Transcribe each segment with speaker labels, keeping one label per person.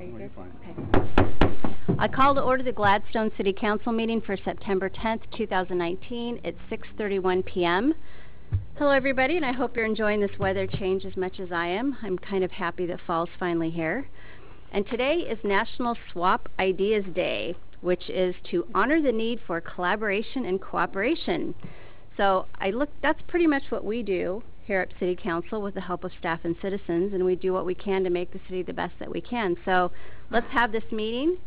Speaker 1: you good?
Speaker 2: Fine.
Speaker 1: Okay. I call to order the Gladstone City Council meeting for September 10th, 2019 at 6:31 p.m. Hello everybody, and I hope you're enjoying this weather change as much as I am. I'm kind of happy that fall's finally here. And today is National Swap Ideas Day, which is to honor the need for collaboration and cooperation. So that's pretty much what we do here at City Council with the help of staff and citizens, and we do what we can to make the city the best that we can. So let's have this meeting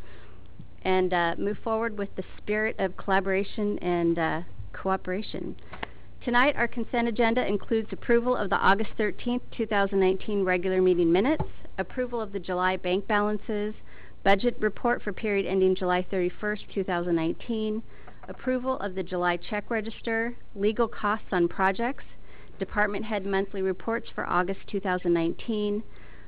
Speaker 1: and move forward with the spirit of collaboration and cooperation. Tonight, our consent agenda includes approval of the August 13th, 2019 regular meeting minutes, approval of the July bank balances, budget report for period ending July 31st, 2019, approval of the July check register, legal costs on projects, department head monthly reports for August 2019,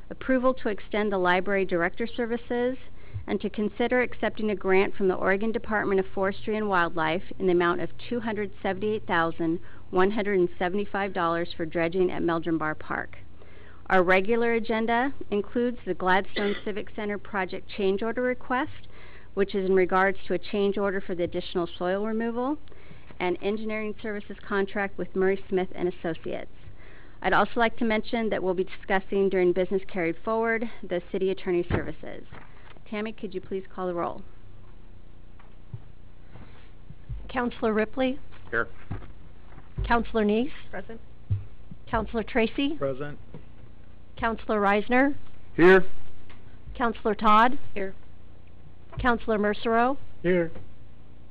Speaker 1: approval to extend the library director services, and to consider accepting a grant from the Oregon Department of Forestry and Wildlife in the amount of $278,175 for dredging at Meldrum Bar Park. Our regular agenda includes the Gladstone Civic Center project change order request, which is in regards to a change order for the additional soil removal, and engineering services contract with Murray Smith and Associates. I'd also like to mention that we'll be discussing during business carried forward the city attorney services. Tammy, could you please call the roll?
Speaker 3: Councilor Ripley.
Speaker 2: Here.
Speaker 3: Councilor Neese.
Speaker 4: Present.
Speaker 3: Councilor Tracy.
Speaker 2: Present.
Speaker 3: Councilor Reisner.
Speaker 2: Here.
Speaker 3: Councilor Todd.
Speaker 4: Here.
Speaker 3: Councilor Mercero.
Speaker 2: Here.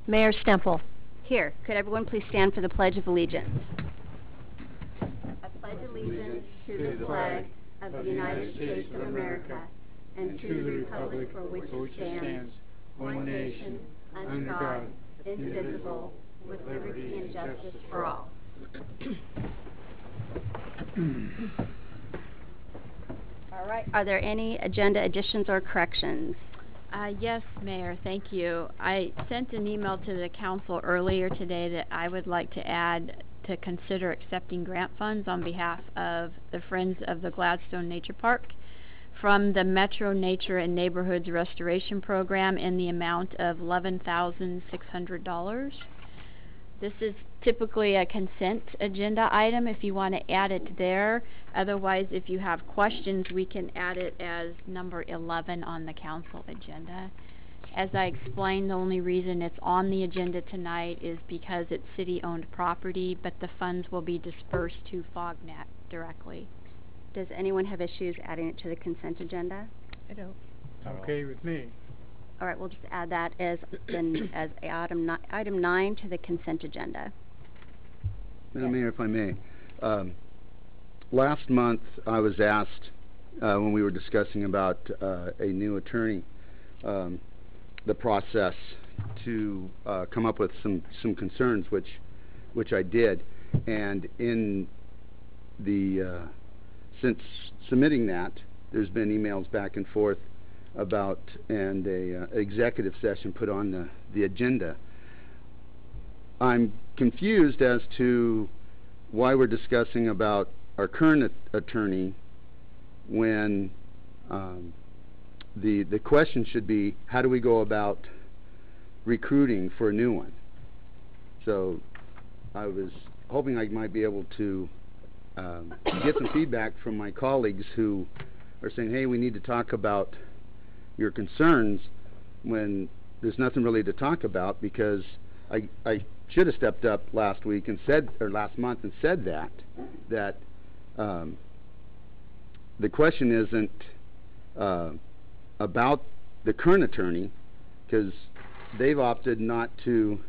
Speaker 3: Mayor Stemple.
Speaker 1: Here. Could everyone please stand for the Pledge of Allegiance? I pledge allegiance to the flag of the United States of America and to the republic for which it stands, one nation, under God, indivisible, with liberty and justice for all. All right. Are there any agenda additions or corrections?
Speaker 4: Yes, Mayor, thank you. I sent an email to the council earlier today that I would like to add to consider accepting grant funds on behalf of the Friends of the Gladstone Nature Park from the Metro Nature and Neighborhoods Restoration Program in the amount of $11,600. This is typically a consent agenda item if you want to add it there. Otherwise, if you have questions, we can add it as number 11 on the council agenda. As I explained, the only reason it's on the agenda tonight is because it's city-owned property, but the funds will be dispersed to FOGNAT directly.
Speaker 1: Does anyone have issues adding it to the consent agenda?
Speaker 4: I don't.
Speaker 2: Okay with me.
Speaker 1: All right, we'll just add that as item 9 to the consent agenda.
Speaker 5: Madam Mayor, if I may, last month I was asked when we were discussing about a new attorney, the process to come up with some concerns, which I did, and in the since submitting that, there's been emails back and forth about and a executive session put on the agenda. I'm confused as to why we're discussing about our current attorney when the question should be, how do we go about recruiting for a new one? So I was hoping I might be able to get some feedback from my colleagues who are saying, hey, we need to talk about your concerns, when there's nothing really to talk about, because I should have stepped up last week and said, or last month and said that the question isn't about the current attorney, because they've opted not to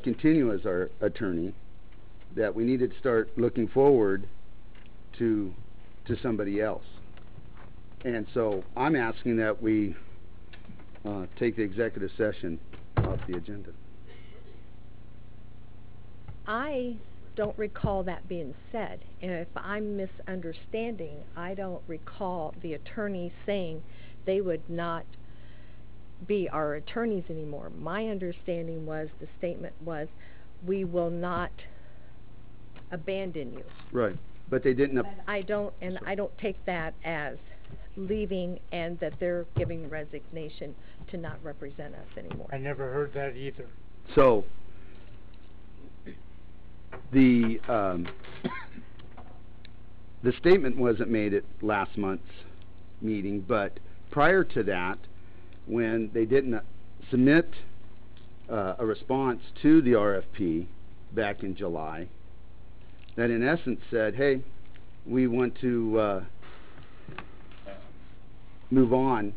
Speaker 5: continue as our attorney, that we needed to start looking forward to somebody else. And so I'm asking that we take the executive session off the agenda.
Speaker 3: I don't recall that being said, and if I'm misunderstanding, I don't recall the attorney saying they would not be our attorneys anymore. My understanding was, the statement was, we will not abandon you.
Speaker 5: Right, but they didn't.
Speaker 3: I don't take that as leaving and that they're giving resignation to not represent us anymore.
Speaker 2: I never heard that either.
Speaker 5: So, the statement wasn't made at last month's meeting, but prior to that, when they didn't submit a response to the RFP back in July, that in essence said, hey, we want to move on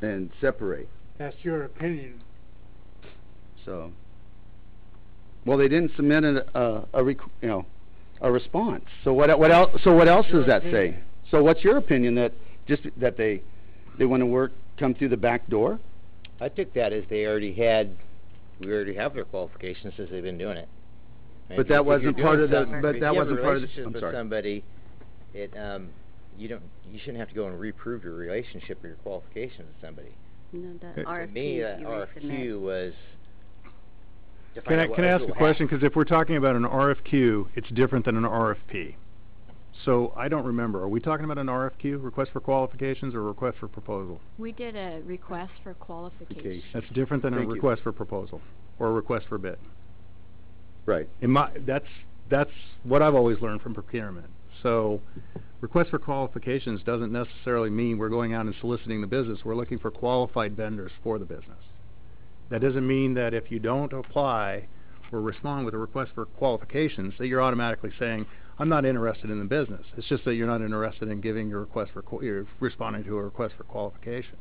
Speaker 5: and separate.
Speaker 2: That's your opinion.
Speaker 5: So, well, they didn't submit a response. So what else? So what else does that say? So what's your opinion, that just that they want to come through the back door?
Speaker 6: I took that as we already have their qualifications since they've been doing it. And
Speaker 5: But
Speaker 6: if
Speaker 5: that
Speaker 6: you're
Speaker 5: wasn't
Speaker 6: doing
Speaker 5: part of the.
Speaker 6: something-
Speaker 5: But
Speaker 6: if
Speaker 5: that
Speaker 6: you have a
Speaker 5: wasn't part of the.
Speaker 6: relationship
Speaker 5: I'm
Speaker 6: with
Speaker 5: sorry.
Speaker 6: somebody, you shouldn't have to go and reprove your relationship or your qualifications with somebody.
Speaker 1: No, the
Speaker 6: To
Speaker 1: RFP,
Speaker 6: me,
Speaker 1: if
Speaker 6: that
Speaker 1: you
Speaker 6: RFQ
Speaker 1: resubmit.
Speaker 6: was.
Speaker 7: Can I ask a question? Because if we're talking about an RFQ, it's different than an RFP. So I don't remember. Are we talking about an RFQ, request for qualifications, or request for proposal?
Speaker 4: We did a request for qualifications.
Speaker 7: That's different than a
Speaker 5: Thank you.
Speaker 7: request for proposal or a request for bid.
Speaker 5: Right.
Speaker 7: That's what I've always learned from procurement. So request for qualifications doesn't necessarily mean we're going out and soliciting the business. We're looking for qualified vendors for the business. That doesn't mean that if you don't apply or respond with a request for qualifications, that you're automatically saying, I'm not interested in the business. It's just that you're not interested in giving your request for, you're responding to a request for qualifications.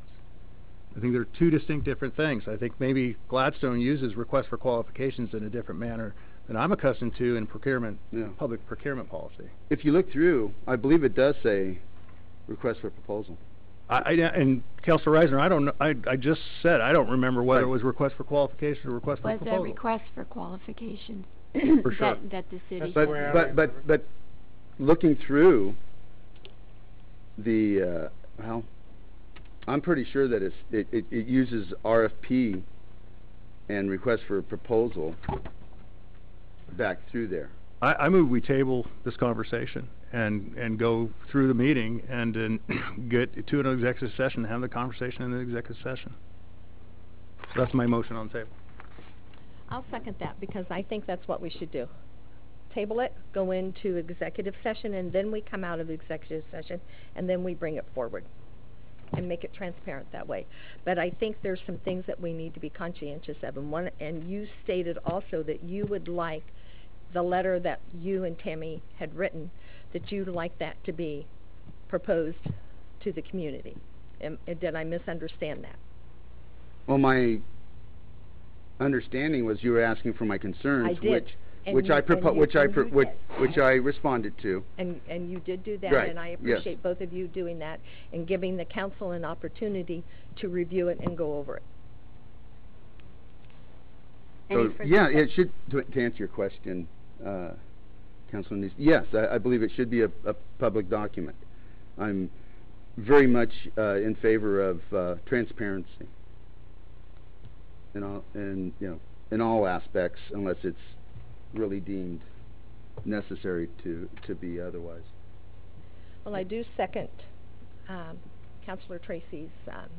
Speaker 7: I think they're two distinct different things. I think maybe Gladstone uses request for qualifications in a different manner than I'm accustomed to in procurement,
Speaker 5: Yeah.
Speaker 7: public procurement policy.
Speaker 5: If you look through, I believe it does say request for proposal.
Speaker 7: And Councilor Reisner, I don't know, I just said, I don't remember whether it
Speaker 5: Right.
Speaker 7: was request for qualification or request for
Speaker 4: Was
Speaker 7: proposal.
Speaker 4: a request for qualifications.
Speaker 7: For sure.
Speaker 4: That the city.
Speaker 2: That's the way I remember it.
Speaker 5: But looking through the, well, I'm pretty sure that it uses RFP and request for proposal back through there.
Speaker 7: I move we table this conversation and go through the meeting and then get to an executive session, have the conversation in the executive session. So that's my motion on the table.
Speaker 3: I'll second that because I think that's what we should do. Table it, go into executive session, and then we come out of executive session, and then we bring it forward and make it transparent that way. But I think there's some things that we need to be conscientious of, and you stated also that you would like the letter that you and Tammy had written, that you'd like that to be proposed to the community. Did I misunderstand that?
Speaker 5: Well, my understanding was you were asking for my concerns,
Speaker 3: I did.
Speaker 5: which I responded to.
Speaker 3: And you did do that,
Speaker 5: Right,
Speaker 3: and I
Speaker 5: yes.
Speaker 3: appreciate both of you doing that and giving the council an opportunity to review it and go over it.
Speaker 1: Any
Speaker 5: So,
Speaker 1: further
Speaker 5: yeah,
Speaker 1: que-
Speaker 5: it should, to answer your question, Councilman Neese, yes, I believe it should be a public document. I'm very much in favor of transparency in all aspects, unless it's really deemed necessary to be otherwise.
Speaker 3: Well, I do second Councilor Tracy's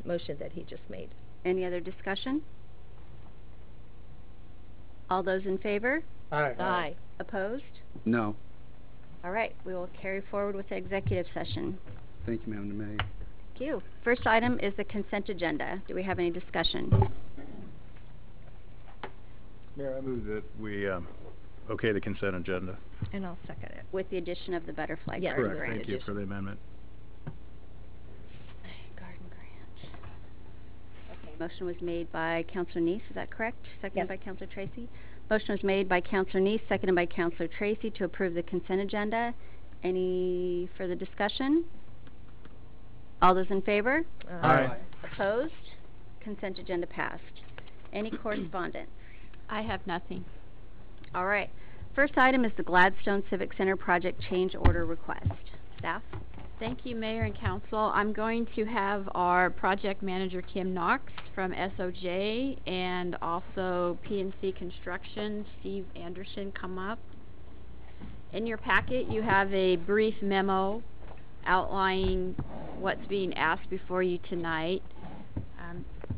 Speaker 3: motion that he just made.
Speaker 1: Any other discussion? All those in favor?
Speaker 2: Aye.
Speaker 3: Aye.
Speaker 1: Opposed?
Speaker 5: No.
Speaker 1: All right, we will carry forward with the executive session.
Speaker 5: Thank you, Madam Mayor.
Speaker 1: Thank you. First item is the consent agenda. Do we have any discussion?
Speaker 7: Mayor, I move that we okay the consent agenda.
Speaker 3: And I'll second it.
Speaker 1: With the addition of the butterfly
Speaker 3: Yes.
Speaker 1: garden
Speaker 7: Correct,
Speaker 1: grant.
Speaker 7: thank you for the amendment.
Speaker 1: Garden grant. Okay, motion was made by Councilor Neese, is that correct? Seconded by
Speaker 3: Yes.
Speaker 1: Councilor Tracy? Motion was made by Councilor Neese, seconded by Councilor Tracy to approve the consent agenda. Any further discussion? All those in favor?
Speaker 7: Aye.
Speaker 1: Opposed? Consent agenda passed. Any correspondence?
Speaker 4: I have nothing.
Speaker 1: All right. First item is the Gladstone Civic Center project change order request. Staff?
Speaker 4: Thank you, Mayor and Council. I'm going to have our project manager, Kim Knox, from SOJ, and also PNC Construction, Steve Anderson, come up. In your packet, you have a brief memo outlining what's being asked before you tonight.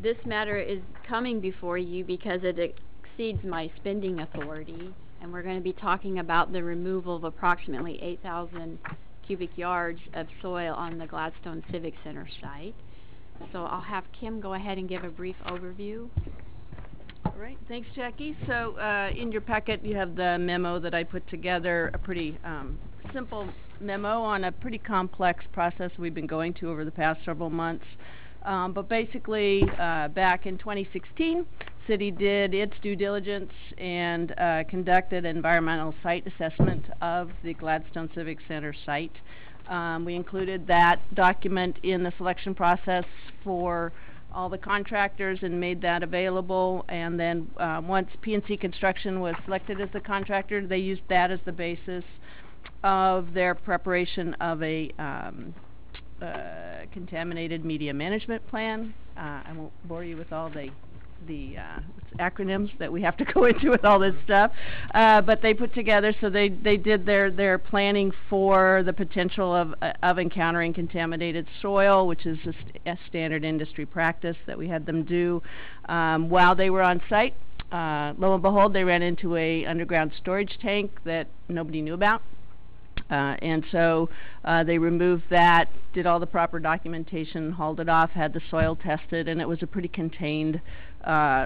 Speaker 4: This matter is coming before you because it exceeds my spending authority, and we're going to be talking about the removal of approximately 8,000 cubic yards of soil on the Gladstone Civic Center site. So I'll have Kim go ahead and give a brief overview.
Speaker 8: All right, thanks, Jackie. So in your packet you have the memo that I put together, a pretty simple memo on a pretty complex process we've been going to over the past several months. But basically, back in 2016, City did its due diligence and conducted an environmental site assessment of the Gladstone Civic Center site. We included that document in the selection process for all the contractors and made that available, and then once PNC Construction was selected as the contractor, they used that as the basis of their preparation of a contaminated media management plan. I won't bore you with all the acronyms that we have to go into with all this stuff, but they put together, so they did their planning for the potential of encountering contaminated soil, which is a standard industry practice that we had them do while they were on site. Lo and behold, they ran into a underground storage tank that nobody knew about. And so they removed that, did all the proper documentation, hauled it off, had the soil tested, and it was a pretty contained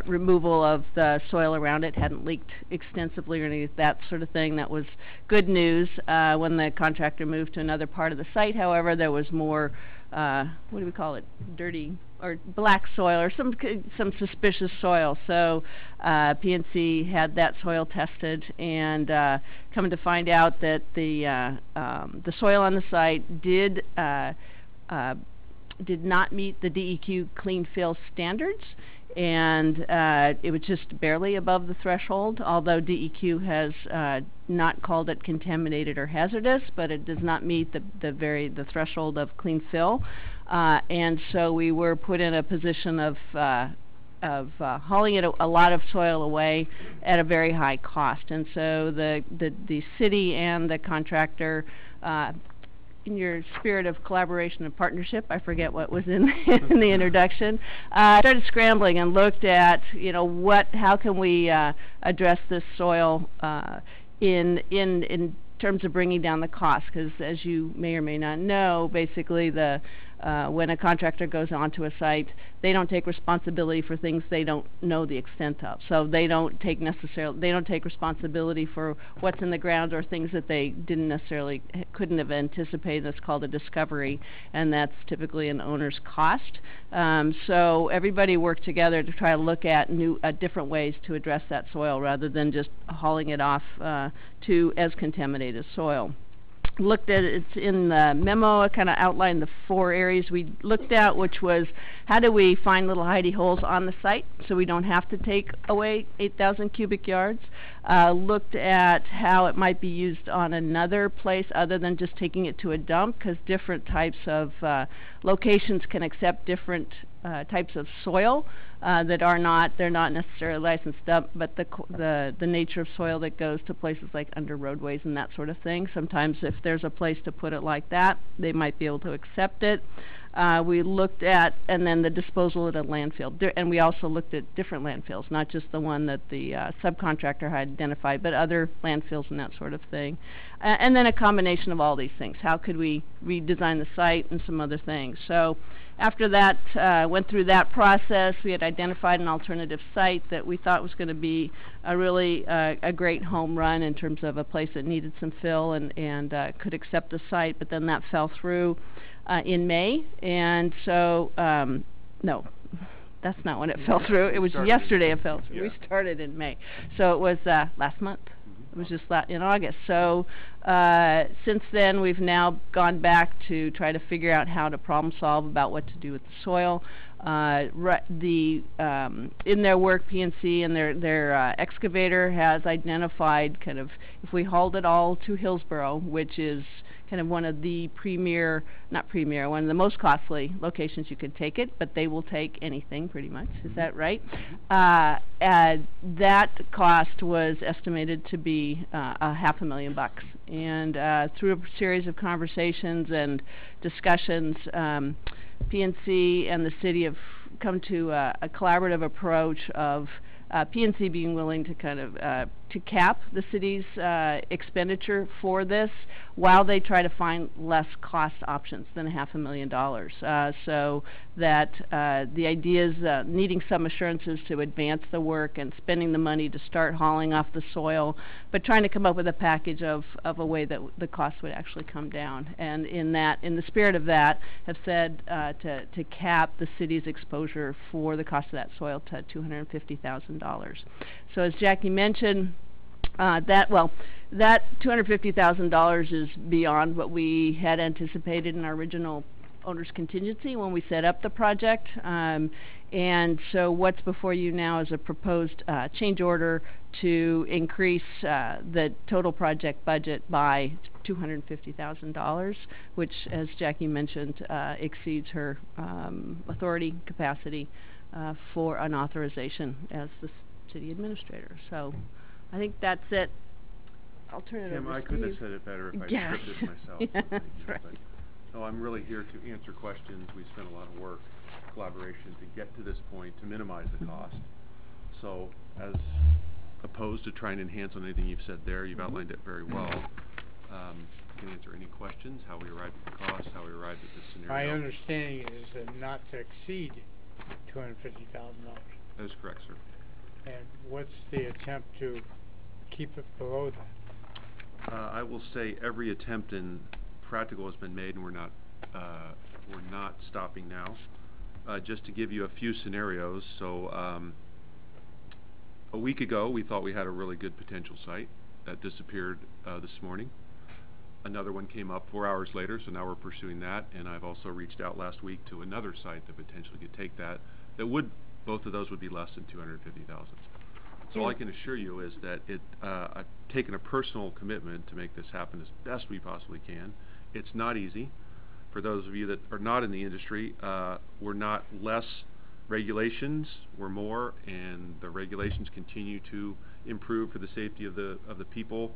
Speaker 8: removal of the soil around it. Hadn't leaked extensively or any of that sort of thing. That was good news. When the contractor moved to another part of the site, however, there was more, what do we call it, dirty or black soil or some suspicious soil. So PNC had that soil tested, and come to find out that the soil on the site did not meet the DEQ clean fill standards, and it was just barely above the threshold, although DEQ has not called it contaminated or hazardous, but it does not meet the threshold of clean fill. And so we were put in a position of hauling a lot of soil away at a very high cost. And so the city and the contractor, in your spirit of collaboration and partnership, I forget what was in the introduction, started scrambling and looked at, how can we address this soil in terms of bringing down the cost, because as you may or may not know, basically when a contractor goes onto a site, they don't take responsibility for things they don't know the extent of. So they don't take responsibility for what's in the ground or things that they couldn't have anticipated. That's called a discovery, and that's typically an owner's cost. So everybody worked together to try to look at different ways to address that soil rather than just hauling it off to as contaminated soil. Looked at it in the memo. I kind of outlined the 4 areas we looked at, which was how do we find little hidey holes on the site so we don't have to take away 8,000 cubic yards. Looked at how it might be used on another place other than just taking it to a dump, because different types of locations can accept different types of soil they're not necessarily licensed up, but the nature of soil that goes to places like under roadways and that sort of thing. Sometimes if there's a place to put it like that, they might be able to accept it. We looked at, and then the disposal at a landfill. And we also looked at different landfills, not just the one that the subcontractor had identified, but other landfills and that sort of thing. And then a combination of all these things. How could we redesign the site and some other things? So after that, went through that process, we had identified an alternative site that we thought was going to be a really a great home run in terms of a place that needed some fill and could accept the site, but then that fell through in May, and so no, that's not when it fell through. It was yesterday it fell through. Yeah. We started in May, so it was last month. It was just in August. So since then, we've now gone back to try to figure out how to problem solve about what to do with the soil. In their work, PNC and their excavator has identified kind of, if we hauled it all to Hillsborough, which is kind of one of the one of the most costly locations you could take it, but they will take anything pretty much. Is that right? That cost was estimated to be $500,000, and through a series of conversations and discussions, PNC and the city have come to a collaborative approach of PNC being willing to kind of to cap the city's expenditure for this while they try to find less cost options than $500,000. So that the idea is needing some assurances to advance the work and spending the money to start hauling off the soil, but trying to come up with a package of a way that the cost would actually come down. And in the spirit of that, have said to cap the city's exposure for the cost of that soil to $250,000. So as Jackie mentioned, that $250,000 is beyond what we had anticipated in our original owner's contingency when we set up the project. And so what's before you now is a proposed change order to increase the total project budget by $250,000, which, as Jackie mentioned, exceeds her authority capacity for an authorization as the city administrator. So I think that's it. I'll turn it over to Steve.
Speaker 9: I couldn't have said it better if I scripted this myself.
Speaker 8: Yeah,
Speaker 9: So thank you.
Speaker 8: that's right.
Speaker 9: But, no, I'm really here to answer questions. We spent a lot of work, collaboration to get to this point to minimize the cost. So as opposed to trying to enhance on anything you've said there, you've outlined it very well. You can answer any questions, how we arrived at the cost, how we arrived at this scenario.
Speaker 2: My understanding is that not to exceed $250,000.
Speaker 9: That is correct, sir.
Speaker 2: And what's the attempt to keep it below that?
Speaker 9: I will say every attempt in practical has been made, and we're not stopping now. Just to give you a few scenarios, so a week ago we thought we had a really good potential site that disappeared this morning. Another one came up 4 hours later, so now we're pursuing that, and I've also reached out last week to another site that potentially could take that. Both of those would be less than $250,000. So all I can assure you is that I've taken a personal commitment to make this happen as best we possibly can. It's not easy. For those of you that are not in the industry, we're not less regulations, we're more, and the regulations continue to improve for the safety of the people.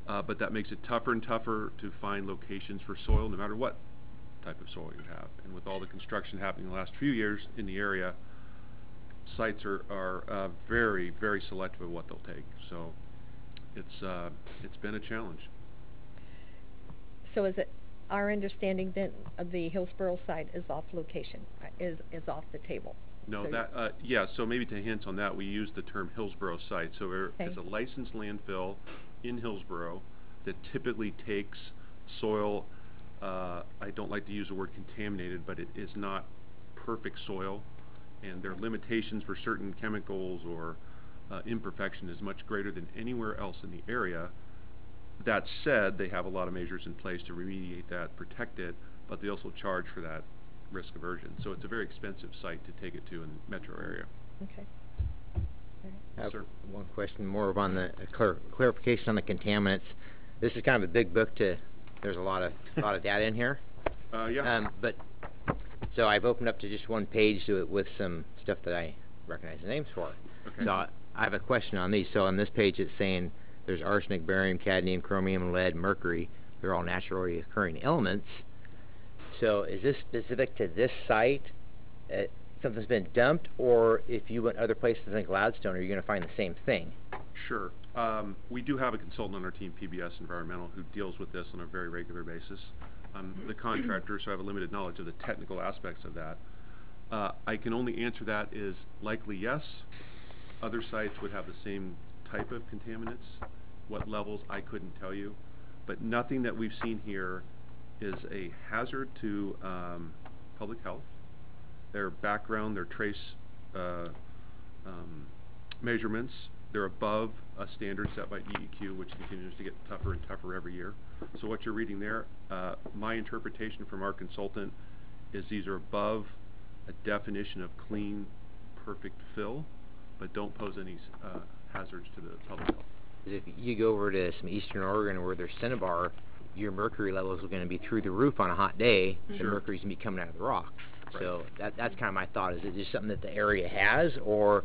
Speaker 9: But that makes it tougher and tougher to find locations for soil, no matter what type of soil you have. And with all the construction happening in the last few years in the area, sites are very, very selective of what they'll take. So it's been a challenge.
Speaker 3: So is it our understanding then the Hillsborough site is off location, is off the table?
Speaker 9: No,
Speaker 3: so
Speaker 9: yeah, so maybe to hint on that, we use the term Hillsborough site. So it's a licensed landfill in Hillsborough that typically takes soil, I don't like to use the word contaminated, but it is not perfect soil, and their limitations for certain chemicals or imperfection is much greater than anywhere else in the area. That said, they have a lot of measures in place to remediate that, protect it, but they also charge for that risk aversion. So it's a very expensive site to take it to in the metro area.
Speaker 3: Okay.
Speaker 6: I have
Speaker 9: Sir.
Speaker 6: one question more on the clarification on the contaminants. This is kind of a big book there's a lot of data in here.
Speaker 9: Yeah.
Speaker 6: But so I've opened up to just one page with some stuff that I recognize the names for.
Speaker 9: Okay.
Speaker 6: So I have a question on these. So on this page it's saying there's arsenic, barium, cadmium, chromium, lead, mercury. They're all naturally occurring elements. So is this specific to this site? Something's been dumped, or if you went other places in Gladstone, are you going to find the same thing?
Speaker 9: Sure. We do have a consultant on our team, PBS Environmental, who deals with this on a very regular basis. I'm the contractor, so I have a limited knowledge of the technical aspects of that. I can only answer that is likely yes. Other sites would have the same type of contaminants. What levels, I couldn't tell you. But nothing that we've seen here is a hazard to public health. Their background, their trace measurements, they're above a standard set by DEQ, which continues to get tougher and tougher every year. So what you're reading there, my interpretation from our consultant is these are above a definition of clean, perfect fill, but don't pose any hazards to the public health.
Speaker 6: If you go over to some eastern Oregon where there's cinnabar, your mercury levels are gonna be through the roof on a hot day, the
Speaker 9: Sure.
Speaker 6: mercury's gonna be coming out of the rock.
Speaker 9: Right.
Speaker 6: So that's kinda my thought, is it just something that the area has, or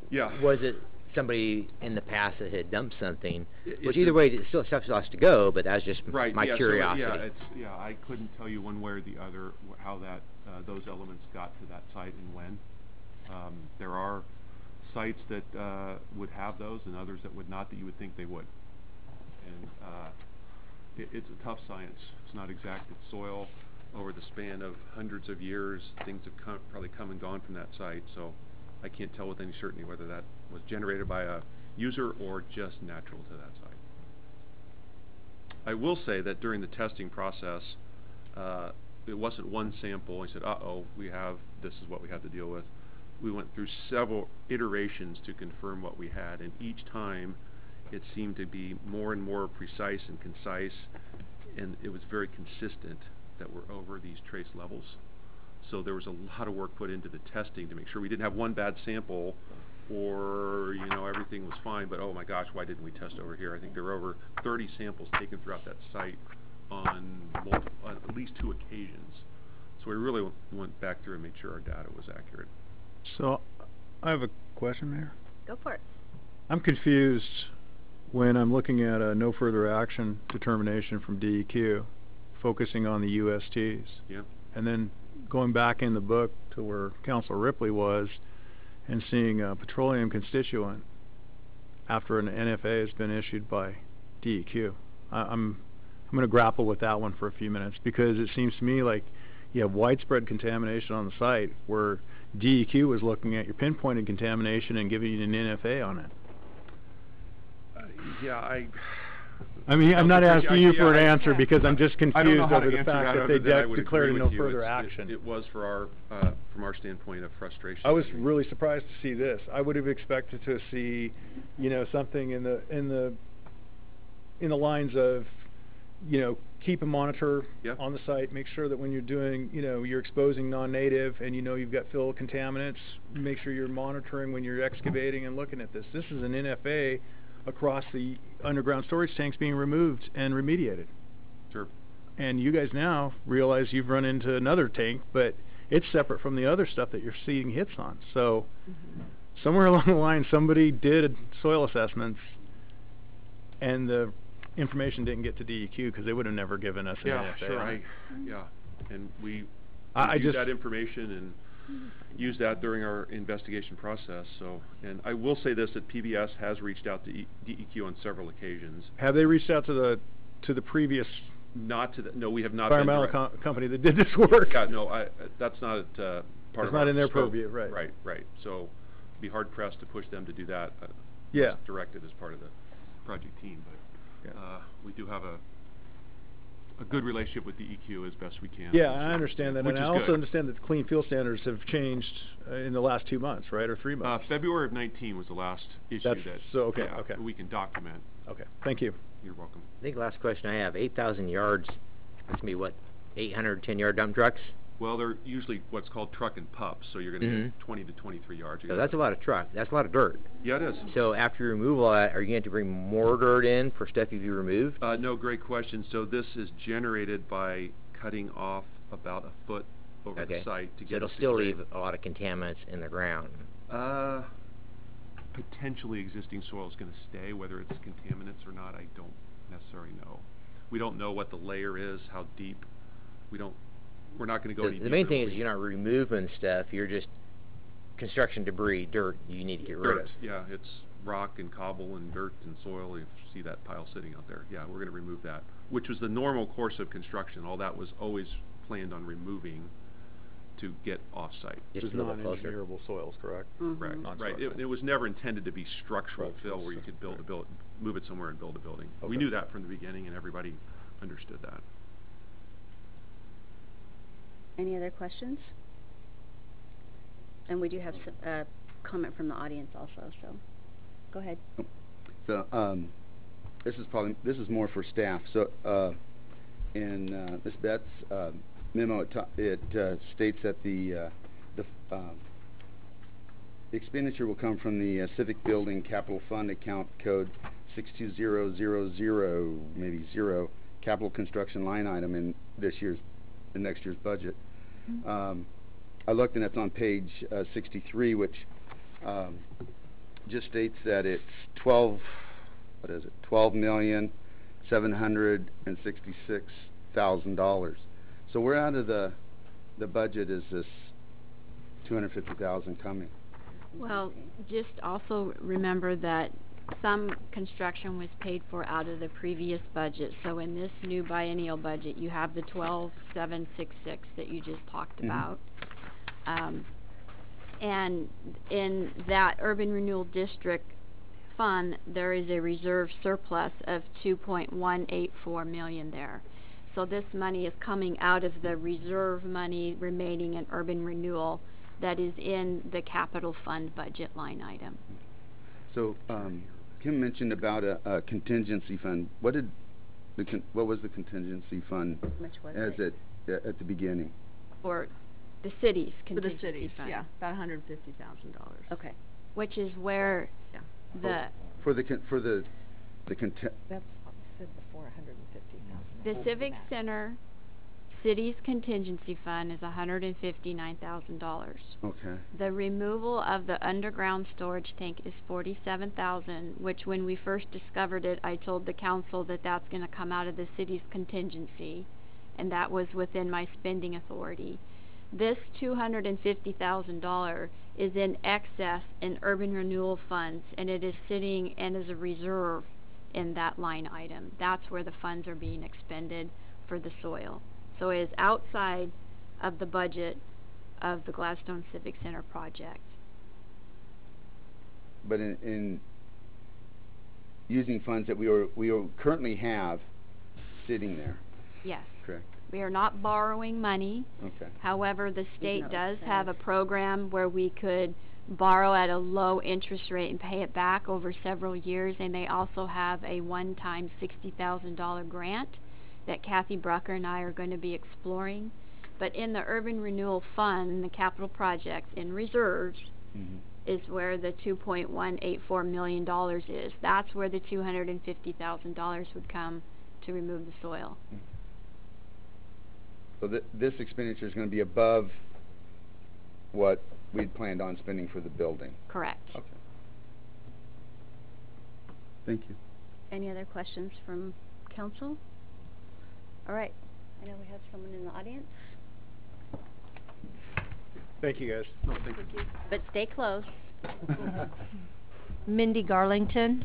Speaker 9: Yeah.
Speaker 6: was it somebody in the past that had dumped something?
Speaker 9: It's
Speaker 6: Which either
Speaker 9: a-
Speaker 6: way, it still stuff has to go, but that's just
Speaker 9: Right,
Speaker 6: my
Speaker 9: yeah,
Speaker 6: curiosity.
Speaker 9: So, I couldn't tell you one way or the other how that, those elements got to that site and when. There are sites that, would have those and others that would not, that you would think they would. And, it's a tough science. It's not exact. It's soil. Over the span of hundreds of years, things have probably come and gone from that site, so I can't tell with any certainty whether that was generated by a user or just natural to that site. I will say that during the testing process, it wasn't one sample. I said, uh-oh, this is what we have to deal with. We went through several iterations to confirm what we had, and each time it seemed to be more and more precise and concise, and it was very consistent that we're over these trace levels. So there was a lot of work put into the testing to make sure we didn't have one bad sample, or everything was fine, but oh my gosh, why didn't we test over here? I think there were over 30 samples taken throughout that site on at least 2 occasions. So we really went back through and made sure our data was accurate.
Speaker 7: So, I have a question there.
Speaker 1: Go for it.
Speaker 7: I'm confused when I'm looking at a no further action determination from DEQ, focusing on the USTs.
Speaker 9: Yeah.
Speaker 7: And then going back in the book to where Councilor Ripley was and seeing a petroleum constituent after an NFA has been issued by DEQ. I'm going to grapple with that one for a few minutes, because it seems to me like you have widespread contamination on the site where DEQ was looking at your pinpointed contamination and giving you an NFA on it. I mean, I'm not asking you for an answer because I'm just confused over the fact that they declared a no further action.
Speaker 9: It was for our, from our standpoint of frustration.
Speaker 7: I was really surprised to see this. I would have expected to see, something in the lines of, keep a monitor on the site, make sure that when you're doing, you're exposing non-native and you've got fill contaminants, make sure you're monitoring when you're excavating and looking at this. This is an NFA across the underground storage tanks being removed and remediated.
Speaker 9: Sure.
Speaker 7: And you guys now realize you've run into another tank, but it's separate from the other stuff that you're seeing hits on. So somewhere along the line, somebody did soil assessments, and the information didn't get to DEQ because they would have never given us an NFA.
Speaker 9: Sure. And we
Speaker 7: I
Speaker 9: reviewed
Speaker 7: just
Speaker 9: that information and used that during our investigation process. So, and I will say this, that PBS has reached out to DEQ on several occasions.
Speaker 7: Have they reached out to the previous
Speaker 9: Not to the, no, we have not.
Speaker 7: environmental company that did this work?
Speaker 9: Yeah, no, that's not part of
Speaker 7: It's not in their
Speaker 9: scope.
Speaker 7: purview, right?
Speaker 9: Right. So, be hard pressed to push them to do that.
Speaker 7: Yeah.
Speaker 9: It's directed as part of the project team, but we do have a good relationship with DEQ as best we can.
Speaker 7: Yeah, I understand that,
Speaker 9: which
Speaker 7: and I
Speaker 9: is
Speaker 7: also
Speaker 9: good.
Speaker 7: understand that the clean fuel standards have changed in the last 2 months, right, or 3 months?
Speaker 9: February of 19 was the last issue
Speaker 7: okay.
Speaker 9: we can document.
Speaker 7: Okay, thank you.
Speaker 9: You're welcome.
Speaker 6: I think last question I have, 8,000 yards, that's me, what, 800 10-yard dump trucks?
Speaker 9: Well, they're usually what's called truck and pup, so you're going to get 20 to 23 yards.
Speaker 6: So that's a lot of truck. That's a lot of dirt.
Speaker 9: Yeah, it is.
Speaker 6: So after you remove all that, are you going to bring more dirt in for stuff you've removed?
Speaker 9: No, great question. So this is generated by cutting off about a foot over the site to
Speaker 6: So
Speaker 9: get
Speaker 6: it'll
Speaker 9: it to
Speaker 6: still
Speaker 9: grade.
Speaker 6: leave a lot of contaminants in the ground.
Speaker 9: Potentially existing soil is going to stay. Whether it's contaminants or not, I don't necessarily know. We don't know what the layer is, how deep. We're not going to go any deeper.
Speaker 6: The main thing is you're not removing stuff. You're just construction debris, dirt you need to get rid of.
Speaker 9: Yeah, it's rock and cobble and dirt and soil. You see that pile sitting out there. Yeah, we're going to remove that, which was the normal course of construction. All that was always planned on removing to get off-site.
Speaker 7: Just non-engineerable soils, correct?
Speaker 9: Right. It was never intended to be structural fill where you could move it somewhere and build a building.
Speaker 7: Okay.
Speaker 9: We knew that from the beginning, and everybody understood that.
Speaker 1: Any other questions? And we do have comment from the audience also, so go ahead.
Speaker 5: So, this is more for staff. So, in Ms. Betts' memo, it states that the expenditure will come from the Civic Building Capital Fund account code 62000, maybe 0, capital construction line item in next year's budget. I looked, and it's on page 63, which just states that it's $12,766,000. So where out of the budget is this $250,000 coming?
Speaker 4: Well, just also remember that some construction was paid for out of the previous budget. So in this new biennial budget, you have the 12,766 that you just talked about. And in that urban renewal district fund, there is a reserve surplus of $2.184 million there. So this money is coming out of the reserve money remaining in urban renewal that is in the capital fund budget line item.
Speaker 5: So, Kim mentioned about a contingency fund. What was the contingency fund
Speaker 1: How much was
Speaker 5: as
Speaker 1: it?
Speaker 5: at the beginning?
Speaker 4: For the city's
Speaker 8: For
Speaker 4: contingency
Speaker 8: the cities,
Speaker 4: fund.
Speaker 8: yeah, about $150,000.
Speaker 1: Okay.
Speaker 4: Which is where
Speaker 8: Yeah.
Speaker 4: the
Speaker 5: For the
Speaker 3: That's said before, 150,000.
Speaker 4: the Civic Center city's contingency fund is $159,000.
Speaker 5: Okay.
Speaker 4: The removal of the underground storage tank is $47,000, which when we first discovered it, I told the council that that's going to come out of the city's contingency, and that was within my spending authority. This $250,000 is in excess in urban renewal funds, and it is sitting and is a reserve in that line item. That's where the funds are being expended for the soil. So it is outside of the budget of the Gladstone Civic Center project.
Speaker 5: But in using funds that we currently have sitting there,
Speaker 4: Yes.
Speaker 5: correct?
Speaker 4: We are not borrowing money.
Speaker 5: Okay.
Speaker 4: However, the state
Speaker 1: though it
Speaker 4: does have a
Speaker 1: says-
Speaker 4: program where we could borrow at a low interest rate and pay it back over several years, and they also have a one-time $60,000 grant that Kathy Brucker and I are going to be exploring. But in the urban renewal fund, the capital projects in reserves is where the $2.184 million is. That's where the $250,000 would come to remove the soil.
Speaker 5: So this expenditure is going to be above what we'd planned on spending for the building.
Speaker 4: Correct.
Speaker 5: Okay. Thank you.
Speaker 1: Any other questions from council? All right. I know we have someone in the audience,
Speaker 2: Thank you, guys.
Speaker 5: No, thank you.
Speaker 1: but stay close.
Speaker 10: Mindy Garlington.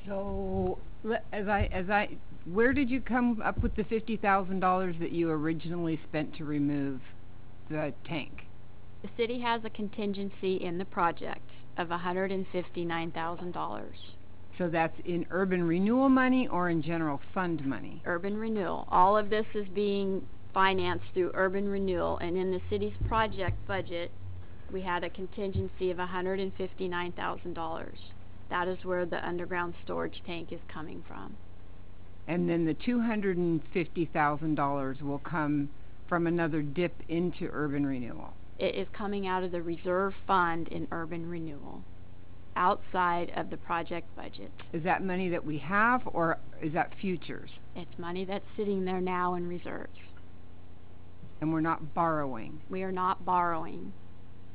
Speaker 10: So, where did you come up with the $50,000 that you originally spent to remove the tank?
Speaker 4: The city has a contingency in the project of $159,000.
Speaker 10: So that's in urban renewal money or in general fund money?
Speaker 4: Urban renewal. All of this is being financed through urban renewal, and in the city's project budget, we had a contingency of $159,000. That is where the underground storage tank is coming from.
Speaker 10: And then the $250,000 will come from another dip into urban renewal?
Speaker 4: It is coming out of the reserve fund in urban renewal, outside of the project budget.
Speaker 10: Is that money that we have, or is that futures?
Speaker 4: It's money that's sitting there now in reserves.
Speaker 10: And we're not borrowing?
Speaker 4: We are not borrowing.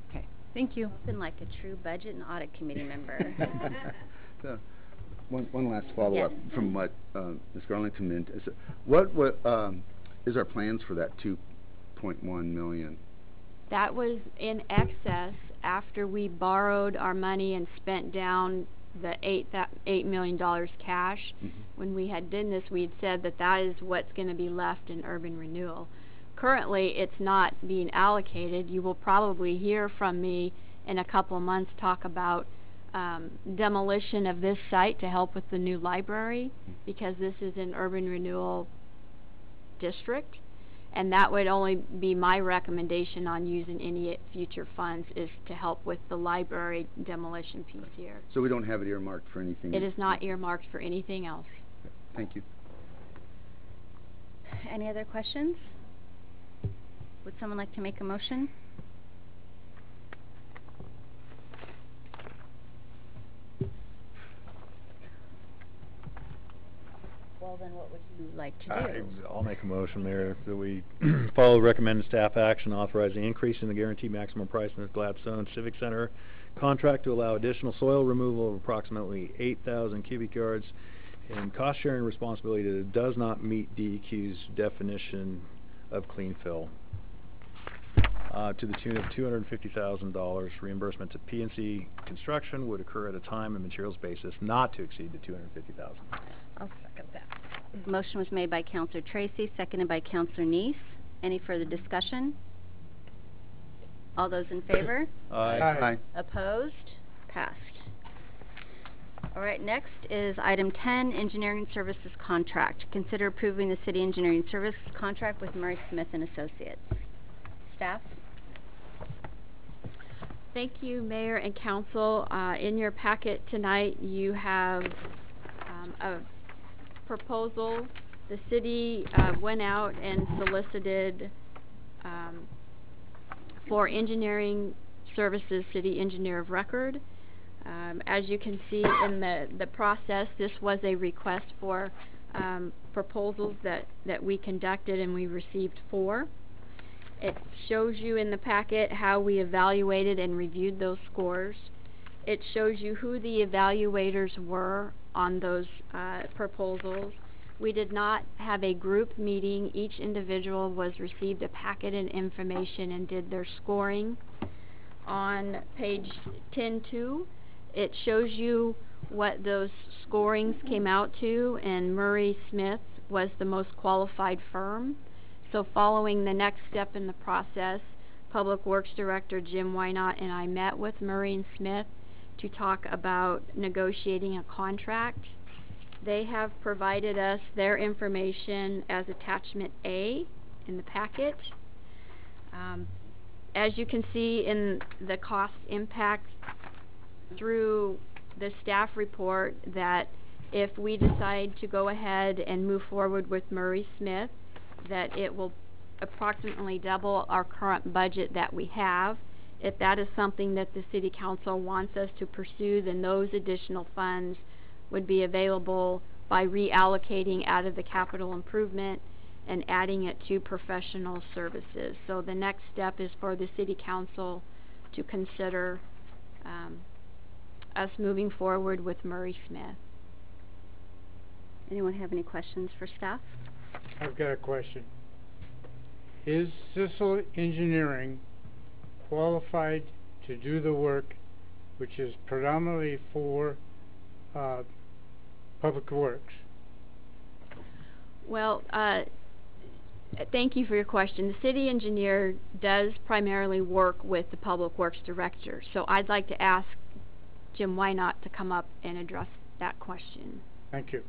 Speaker 10: Okay, thank you.
Speaker 1: Been like a true budget and audit committee member.
Speaker 5: So, one last follow-up
Speaker 1: Yes.
Speaker 5: from what Ms. Garlington meant. What is our plans for that $2.1 million?
Speaker 4: That was in excess after we borrowed our money and spent down the $8 million cash. When we had done this, we had said that that is what's going to be left in urban renewal. Currently, it's not being allocated. You will probably hear from me in a couple of months talk about demolition of this site to help with the new library, because this is an urban renewal district, and that would only be my recommendation on using any future funds, is to help with the library demolition piece here.
Speaker 5: So we don't have it earmarked for anything?
Speaker 4: It is not earmarked for anything else.
Speaker 5: Thank you.
Speaker 1: Any other questions? Would someone like to make a motion? well, then what would you like to do?
Speaker 7: I'll make a motion, Mayor, that we follow recommended staff action authorizing increase in the guaranteed maximum price in the Gladstone Civic Center contract to allow additional soil removal of approximately 8,000 cubic yards and cost-sharing responsibility that does not meet DEQ's definition of clean fill. To the tune of $250,000. Reimbursement to PNC Construction would occur at a time and materials basis not to exceed the $250,000.
Speaker 3: I'll second that.
Speaker 1: Motion was made by Counselor Tracy, seconded by Counselor Neese. Any further discussion? All those in favor?
Speaker 5: Aye.
Speaker 1: Opposed? Passed. All right, next is item 10, engineering services contract. Consider approving the city engineering services contract with Murray Smith and Associates. Staff?
Speaker 4: Thank you, Mayor and Council. In your packet tonight, you have a proposal. The city went out and solicited for engineering services, city engineer of record. As you can see in the process, this was a request for proposals that we conducted, and we received 4. It shows you in the packet how we evaluated and reviewed those scores. It shows you who the evaluators were on those proposals. We did not have a group meeting. Each individual received a packet and information and did their scoring. On page 10-2, it shows you what those scorings came out to, and Murray Smith was the most qualified firm. So following the next step in the process, Public Works Director Jim Wynot and I met with Murray and Smith to talk about negotiating a contract. They have provided us their information as attachment A in the packet. As you can see in the cost impact through the staff report, that if we decide to go ahead and move forward with Murray Smith, that it will approximately double our current budget that we have. If that is something that the City Council wants us to pursue, then those additional funds would be available by reallocating out of the capital improvement and adding it to professional services. So the next step is for the City Council to consider us moving forward with Murray Smith.
Speaker 1: Anyone have any questions for staff?
Speaker 2: I've got a question. Is Sissel Engineering qualified to do the work which is predominantly for Public Works?
Speaker 4: Well, thank you for your question. The city engineer does primarily work with the Public Works Director, so I'd like to ask Jim Wynot to come up and address that question.
Speaker 2: Thank you.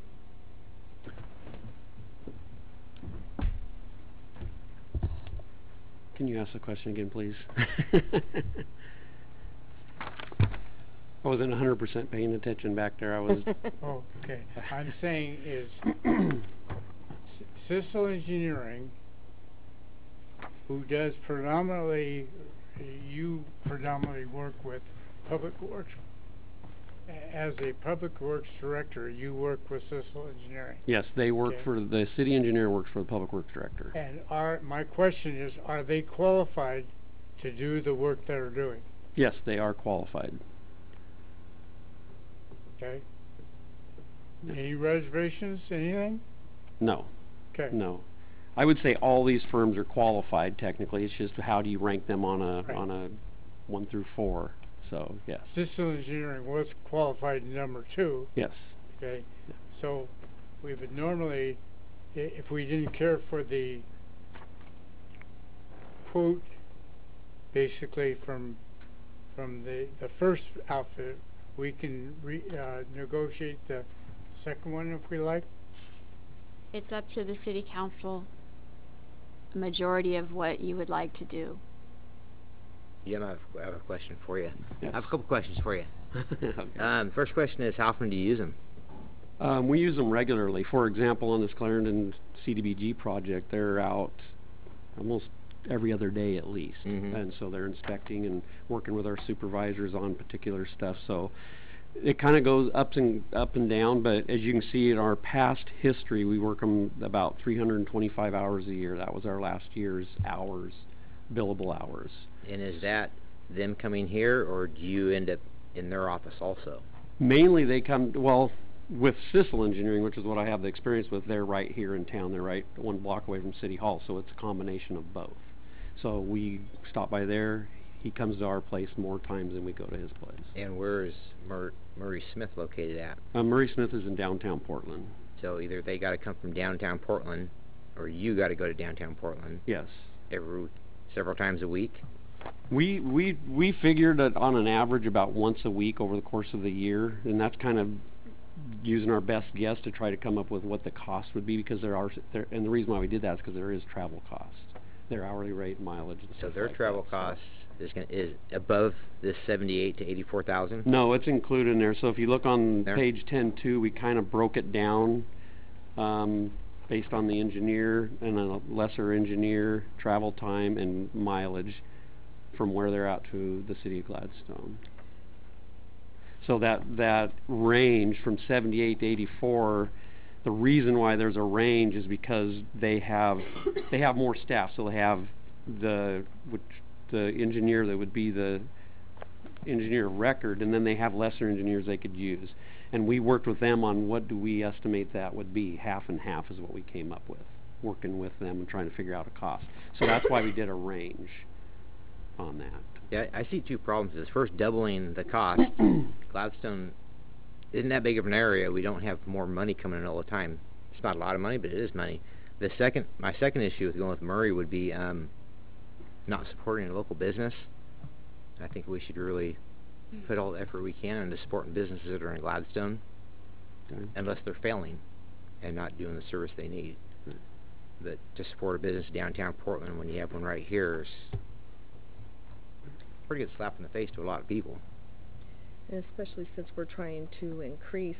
Speaker 11: Can you ask the question again, please? I wasn't 100% paying attention back there. I was.
Speaker 2: Oh, okay. I'm saying is Sissel Engineering, who does predominantly, you predominantly work with Public Works. As a Public Works Director, you work with Sissel Engineering.
Speaker 11: Yes, they work for the city engineer. Works for the Public Works Director.
Speaker 2: And my question is, are they qualified to do the work they're doing?
Speaker 11: Yes, they are qualified.
Speaker 2: Okay. Any reservations? Anything?
Speaker 11: No.
Speaker 2: Okay.
Speaker 11: No. I would say all these firms are qualified technically. It's just how do you rank them on a on a 1 through 4. So yes.
Speaker 2: Sissel Engineering was qualified number 2.
Speaker 11: Yes.
Speaker 2: Okay.
Speaker 11: Yeah.
Speaker 2: So we would normally, if we didn't care for the quote, basically from the first outfit, we can negotiate the second one if we like.
Speaker 4: It's up to the City Council, the majority of what you would like to do.
Speaker 6: Jim, I have a question for you.
Speaker 11: Yes.
Speaker 6: I have a couple questions for you.
Speaker 11: Okay.
Speaker 6: First question is, how often do you use them?
Speaker 11: We use them regularly. For example, on this Clarendon CDBG project, they're out almost every other day at least.
Speaker 6: Mm-hmm.
Speaker 11: And so they're inspecting and working with our supervisors on particular stuff. So It kind of goes up and down, but as you can see in our past history, we work them about 325 hours a year. That was our last year's hours, billable hours.
Speaker 6: And is that them coming here, or do you end up in their office also?
Speaker 11: Mainly they come, well, with Sissel Engineering, which is what I have the experience with, they're right here in town. They're right 1 block away from City Hall, so it's a combination of both. So we stop by there. He comes to our place more times than we go to his place.
Speaker 6: And where is Murray Smith located at?
Speaker 11: Murray Smith is in downtown Portland.
Speaker 6: So either they got to come from downtown Portland, or you got to go to downtown Portland.
Speaker 11: Yes.
Speaker 6: Several times a week.
Speaker 11: We figured that on an average about once a week over the course of the year, and that's kind of using our best guess to try to come up with what the cost would be, because and the reason why we did that is because there is travel costs, their hourly rate, mileage, and
Speaker 6: so
Speaker 11: stuff
Speaker 6: their
Speaker 11: like
Speaker 6: travel
Speaker 11: that,
Speaker 6: costs is above this 78 to 84,000.
Speaker 11: No, it's included in there. So if you look on
Speaker 6: there?
Speaker 11: page 10-2, we kind of broke it down based on the engineer and a lesser engineer, travel time, and mileage from where they're at to the city of Gladstone. So that range from 78 to 84, the reason why there's a range is because they have more staff. So they have the engineer that would be the engineer of record, and then they have lesser engineers they could use. And we worked with them on what do we estimate that would be. Half and half is what we came up with, working with them and trying to figure out a cost. So that's why we did a range on that.
Speaker 6: Yeah, I see 2 problems. Is first, doubling the cost. Gladstone isn't that big of an area. We don't have more money coming in all the time. It's not a lot of money, but it is money. My second issue with going with Murray would be not supporting a local business. I think we should really put all the effort we can into supporting businesses that are in Gladstone, unless they're failing and not doing the service they need. But to support a business downtown Portland when you have one right here is a pretty good slap in the face to a lot of people.
Speaker 3: And especially since we're trying to increase,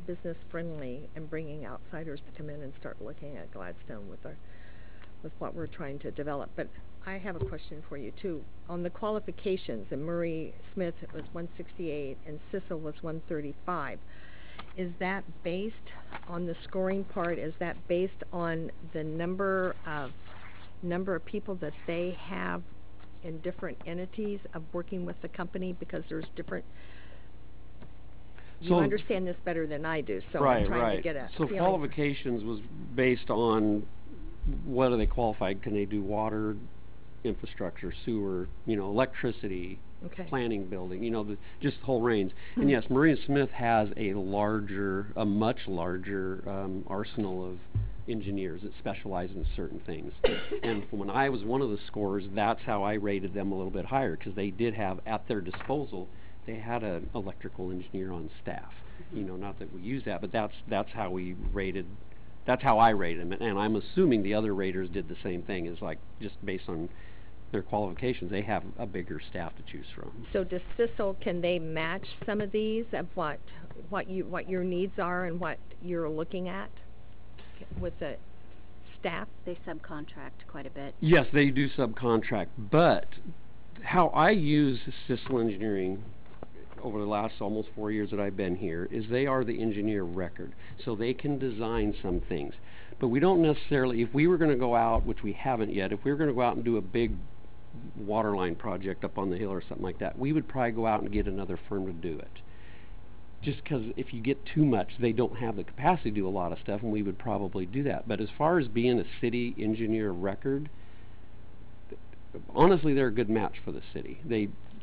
Speaker 3: business friendly and bringing outsiders to come in and start looking at Gladstone with what we're trying to develop. But I have a question for you too. On the qualifications, and Murray Smith was 168 and Sissel was 135. Is that based on the scoring part? Is that based on the number of people that they have in different entities of working with the company? Because there's different. You understand this better than I do, so I'm trying to get a
Speaker 11: So
Speaker 3: feeling.
Speaker 11: qualifications was based on what are they qualified? Can they do water, infrastructure, sewer, electricity, planning, building, just the whole range. And yes, Murray Smith has a much larger arsenal of engineers that specialize in certain things. And when I was one of the scorers, that's how I rated them a little bit higher, because they did have at their disposal, they had an electrical engineer on staff. Not that we use that, but that's how we rated. That's how I rated them, and I'm assuming the other raters did the same thing. Is like just based on their qualifications, they have a bigger staff to choose from.
Speaker 3: So does Sissel, can they match some of these of what your needs are and what you're looking at with the staff?
Speaker 1: They subcontract quite a bit.
Speaker 11: Yes, they do subcontract, but how I use Sissel Engineering over the last almost 4 years that I've been here is they are the engineer of record, so they can design some things. But we don't necessarily, if we were going to go out, which we haven't yet, if we were going to go out and do a big water line project up on the hill or something like that, we would probably go out and get another firm to do it. Just because if you get too much, they don't have the capacity to do a lot of stuff, and we would probably do that. But as far as being a city engineer of record, honestly, they're a good match for the city.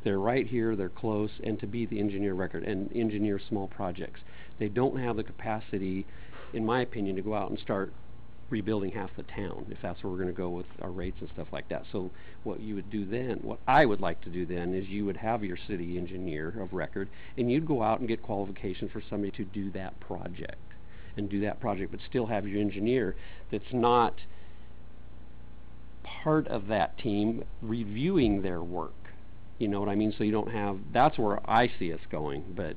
Speaker 11: They're right here, they're close, and to be the engineer of record and engineer small projects. They don't have the capacity, in my opinion, to go out and start rebuilding half the town, if that's where we're going to go with our rates and stuff like that. So what you would do then, what I would like to do then, is you would have your city engineer of record, and you'd go out and get qualifications for somebody to do that project, but still have your engineer that's not part of that team reviewing their work. You know what I mean? So you don't have, that's where I see us going, but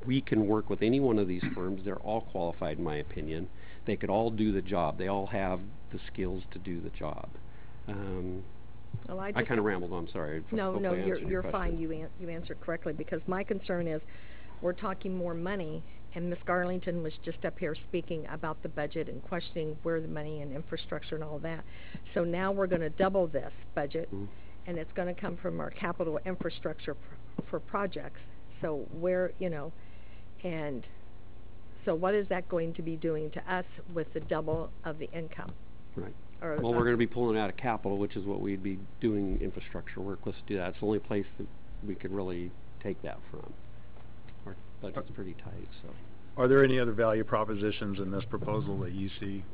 Speaker 11: we can work with any one of these firms. They're all qualified, in my opinion. They could all do the job. They all have the skills to do the job.
Speaker 3: Well,
Speaker 11: I
Speaker 3: just-
Speaker 11: kinda rambled, I'm sorry.
Speaker 3: No,
Speaker 11: Hopefully
Speaker 3: no,
Speaker 11: I answered your
Speaker 3: you're fine,
Speaker 11: question.
Speaker 3: you answered correctly, because my concern is, we're talking more money, and Ms. Garlington was just up here speaking about the budget and questioning where the money and infrastructure and all that. So now we're gonna double this budget,
Speaker 11: Mhm.
Speaker 3: and it's gonna come from our capital infrastructure for projects. So where, you know, and so what is that going to be doing to us with the double of the income?
Speaker 11: Right.
Speaker 3: Or,
Speaker 11: Well, we're gonna be pulling out of capital, which is what we'd be doing infrastructure work. Let's do that. It's the only place that we could really take that from. Our budget's pretty tight, so.
Speaker 7: Are there any other value propositions in this proposal that you see,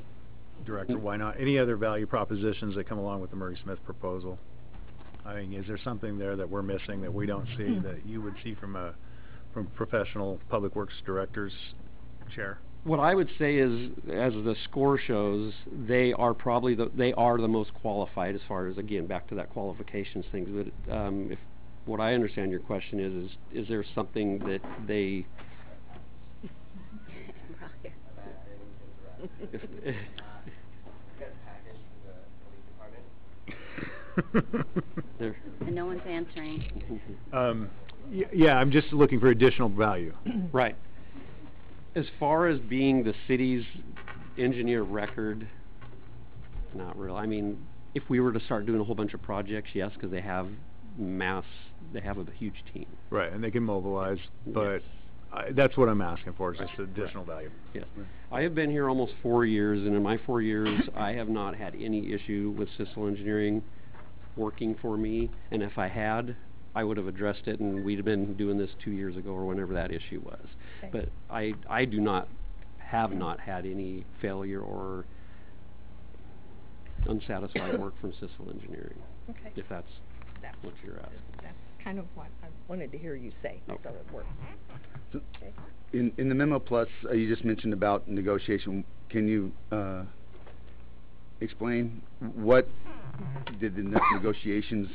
Speaker 7: Director? Why not? Any other value propositions that come along with the Murray Smith proposal? I mean, is there something there that we're missing that we don't see that you would see from professional public works director's chair?
Speaker 11: What I would say is, as the score shows, they are probably they are the most qualified as far as, again, back to that qualifications thing. But if what I understand your question is there something that they if, there-
Speaker 1: And no one's answering.
Speaker 7: Yeah, I'm just looking for additional value.
Speaker 11: Right. As far as being the city's engineer of record, not really. I mean, if we were to start doing a whole bunch of projects, yes, because they have they have a huge team.
Speaker 7: Right, and they can mobilize, but that's what I'm asking for, is just
Speaker 11: Right.
Speaker 7: additional value.
Speaker 11: Yes. I have been here almost 4 years, and in my 4 years, I have not had any issue with Sissel Engineering working for me, and if I had, I would have addressed it, and we'd have been doing this 2 years ago or whenever that issue was.
Speaker 3: Okay.
Speaker 11: But I have not had any failure or unsatisfied work from Sissel Engineering,
Speaker 3: Okay.
Speaker 11: if that's what you're asking.
Speaker 3: That's kind of what I wanted to hear you say, so
Speaker 11: Okay.
Speaker 3: it works.
Speaker 5: So,
Speaker 3: Okay.
Speaker 5: in the memo plus, you just mentioned about negotiation. Can you explain what did the negotiations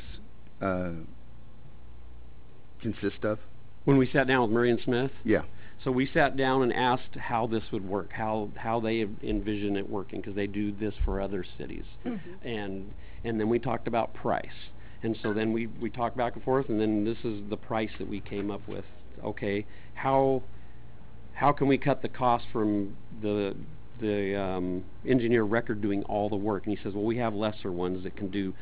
Speaker 5: consist of?
Speaker 11: When we sat down with Murray and Smith,
Speaker 5: Yeah.
Speaker 11: so we sat down and asked how this would work, how they envision it working, because they do this for other cities. And then we talked about price. And so then we talked back and forth, and then this is the price that we came up with. Okay, how can we cut the cost from the engineer record doing all the work? And he says, well, we have lesser ones that can do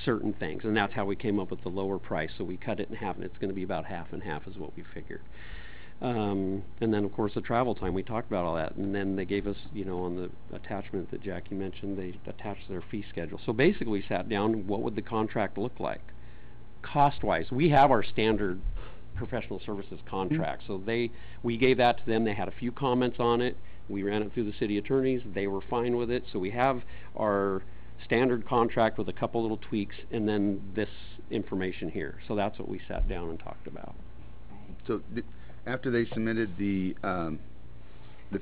Speaker 11: certain things, and that's how we came up with the lower price. So we cut it in half, and it's going to be about half and half is what we figured. And then, of course, the travel time, we talked about all that, and then they gave us, you know, on the attachment that Jackie mentioned, they attached their fee schedule. So basically, we sat down, what would the contract look like? Cost-wise, we have our standard professional services contract, so we gave that to them. They had a few comments on it. We ran it through the city attorneys. They were fine with it. So we have our standard contract with a couple little tweaks, and then this information here. So that's what we sat down and talked about.
Speaker 5: So after they submitted the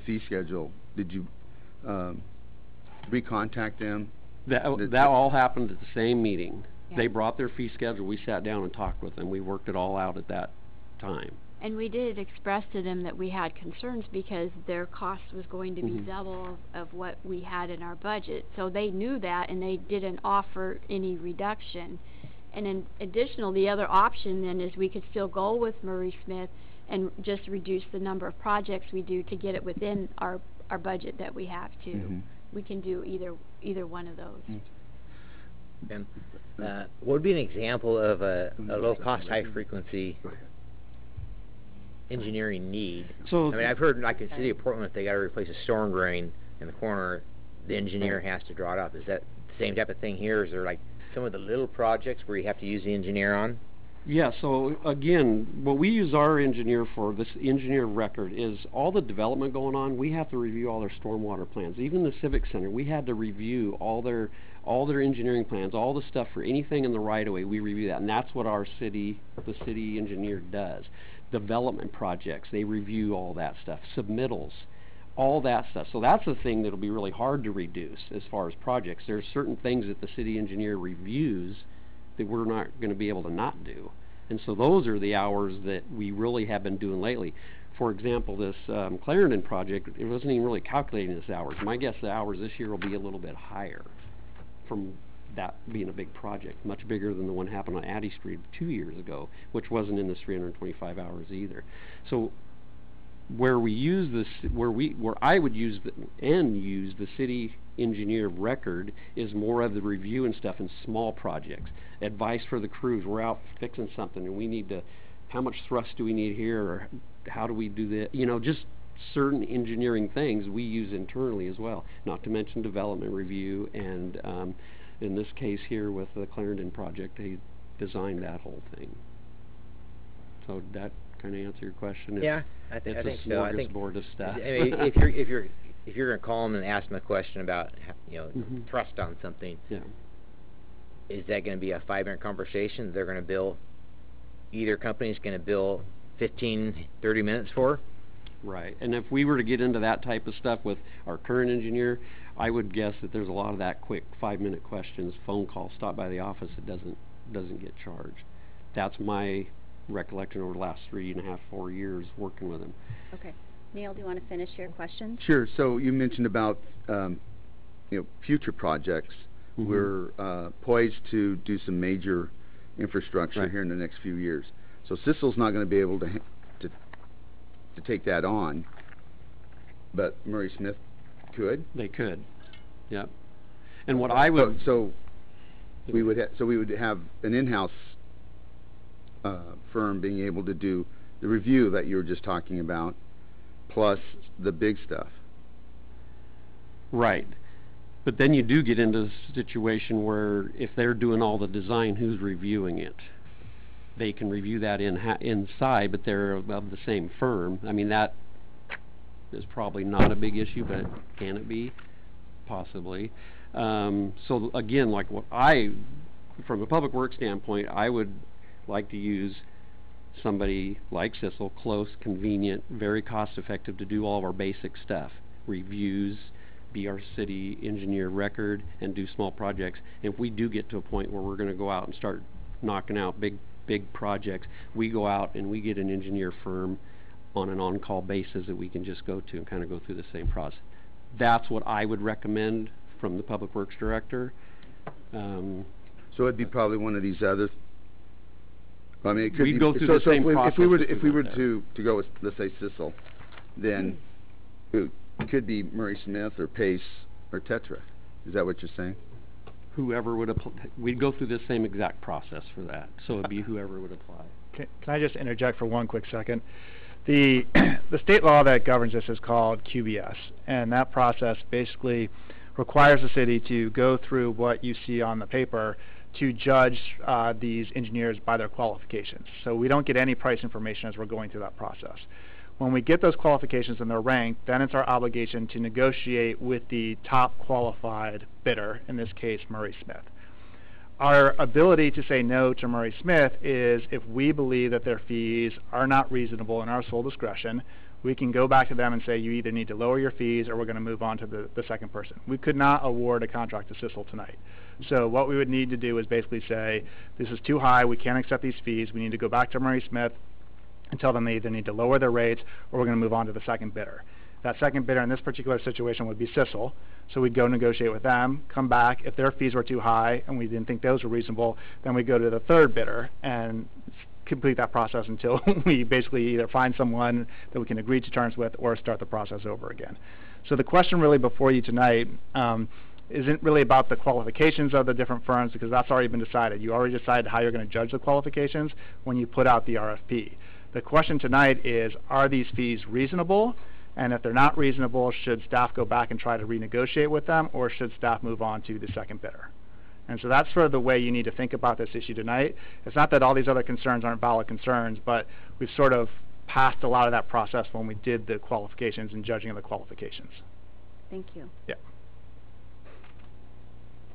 Speaker 5: fee schedule, did you recontact them?
Speaker 11: That all happened at the same meeting. They brought their fee schedule. We sat down and talked with them. We worked it all out at that time.
Speaker 4: And we did express to them that we had concerns because their cost was going to be
Speaker 11: Mhm.
Speaker 4: double of what we had in our budget. So they knew that, and they didn't offer any reduction. And in additional, the other option then is we could still go with Murray Smith and just reduce the number of projects we do to get it within our budget that we have too.
Speaker 5: Mhm.
Speaker 4: We can do either one of those.
Speaker 6: And what would be an example of a low-cost, high-frequency engineering need?
Speaker 11: So
Speaker 6: I mean, I've heard, like in the city of Portland, if they got to replace a storm drain in the corner, the engineer has to draw it up. Is that the same type of thing here? Is there like some of the little projects where you have to use the engineer on?
Speaker 11: Yeah, so again, what we use our engineer for, this engineer record, is all the development going on, we have to review all their stormwater plans. Even the Civic Center, we had to review all their engineering plans, all the stuff for anything in the right-of-way, we review that. And that's what the city engineer does. Development projects, they review all that stuff. Submittals, all that stuff. So that's the thing that'll be really hard to reduce as far as projects. There's certain things that the city engineer reviews that we're not going to be able to not do. And so those are the hours that we really have been doing lately. For example, this Clarendon project, it wasn't even really calculating this hours. My guess the hours this year will be a little bit higher from that being a big project, much bigger than the one happened on Addie Street 2 years ago, which wasn't in this 325 hours either. So where we use this, where I would use the city engineer of record is more of the review and stuff in small projects. Advice for the crews, we're out fixing something and we need to, how much thrust do we need here, or how do we do that? You know, just certain engineering things we use internally as well, not to mention development review, and in this case here with the Clarendon project, they designed that whole thing. So that kind of answer your question?
Speaker 6: Yeah, I think so.
Speaker 11: It's a smorgasbord of stuff.
Speaker 6: I mean, if you're going to call them and ask them a question about, you know, thrust on something, is that going to be a 5-minute conversation? They're going to bill, either company's going to bill 15, 30 minutes for?
Speaker 11: Right, and if we were to get into that type of stuff with our current engineer, I would guess that there's a lot of that quick 5-minute questions, phone call, stop by the office, it doesn't get charged. That's my recollection over the last 3.5, 4 years working with him.
Speaker 1: Okay. Neil, do you want to finish your question?
Speaker 5: Sure. So you mentioned about future projects. We're poised to do some major infrastructure here in the next few years. So Sissel's not going to be able to take that on, but Murray Smith could.
Speaker 11: They could. Yep. And what I would
Speaker 5: we would have an in-house firm being able to do the review that you were just talking about, plus the big stuff.
Speaker 11: Right. But then you do get into a situation where if they're doing all the design, who's reviewing it? They can review that inside, but they're of the same firm. I mean, that is probably not a big issue, but can it be? Possibly. So again, like from a public works standpoint, I would like to use somebody like Sissel, close, convenient, very cost effective to do all of our basic stuff. Reviews, be our city engineer record, and do small projects. And if we do get to a point where we're going to go out and start knocking out big projects, we go out and we get an engineer firm on an on-call basis that we can just go to and kind of go through the same process. That's what I would recommend from the Public Works Director.
Speaker 5: So it'd be probably one of these other. I mean, it could
Speaker 11: go through the same process.
Speaker 5: If we were to go with, let's say, Sissel, then it could be Murray Smith or Pace or Tetra. Is that what you're saying?
Speaker 11: Whoever would apply, we'd go through the same exact process for that. So it'd be whoever would apply.
Speaker 12: Can I just interject for one quick second? The state law that governs this is called QBS, and that process basically requires the city to go through what you see on the paper to judge these engineers by their qualifications. So we don't get any price information as we're going through that process. When we get those qualifications and they're ranked, then it's our obligation to negotiate with the top qualified bidder, in this case Murray Smith. Our ability to say no to Murray Smith is if we believe that their fees are not reasonable in our sole discretion. We can go back to them and say you either need to lower your fees or we're going to move on to the second person. We could not award a contract to Sissel tonight. So what we would need to do is basically say this is too high, we can't accept these fees, we need to go back to Murray Smith and tell them they either need to lower their rates or we're going to move on to the second bidder. That second bidder in this particular situation would be Sissel, so we'd go negotiate with them, come back. If their fees were too high and we didn't think those were reasonable, then we go to the third bidder and complete that process until we basically either find someone that we can agree to terms with or start the process over again. So the question really before you tonight isn't really about the qualifications of the different firms, because that's already been decided. You already decided how you're going to judge the qualifications when you put out the RFP. The question tonight is, are these fees reasonable? And if they're not reasonable, should staff go back and try to renegotiate with them, or should staff move on to the second bidder? And so that's sort of the way you need to think about this issue tonight. It's not that all these other concerns aren't valid concerns, but we've sort of passed a lot of that process when we did the qualifications and judging of the qualifications.
Speaker 1: Thank you.
Speaker 12: Yeah.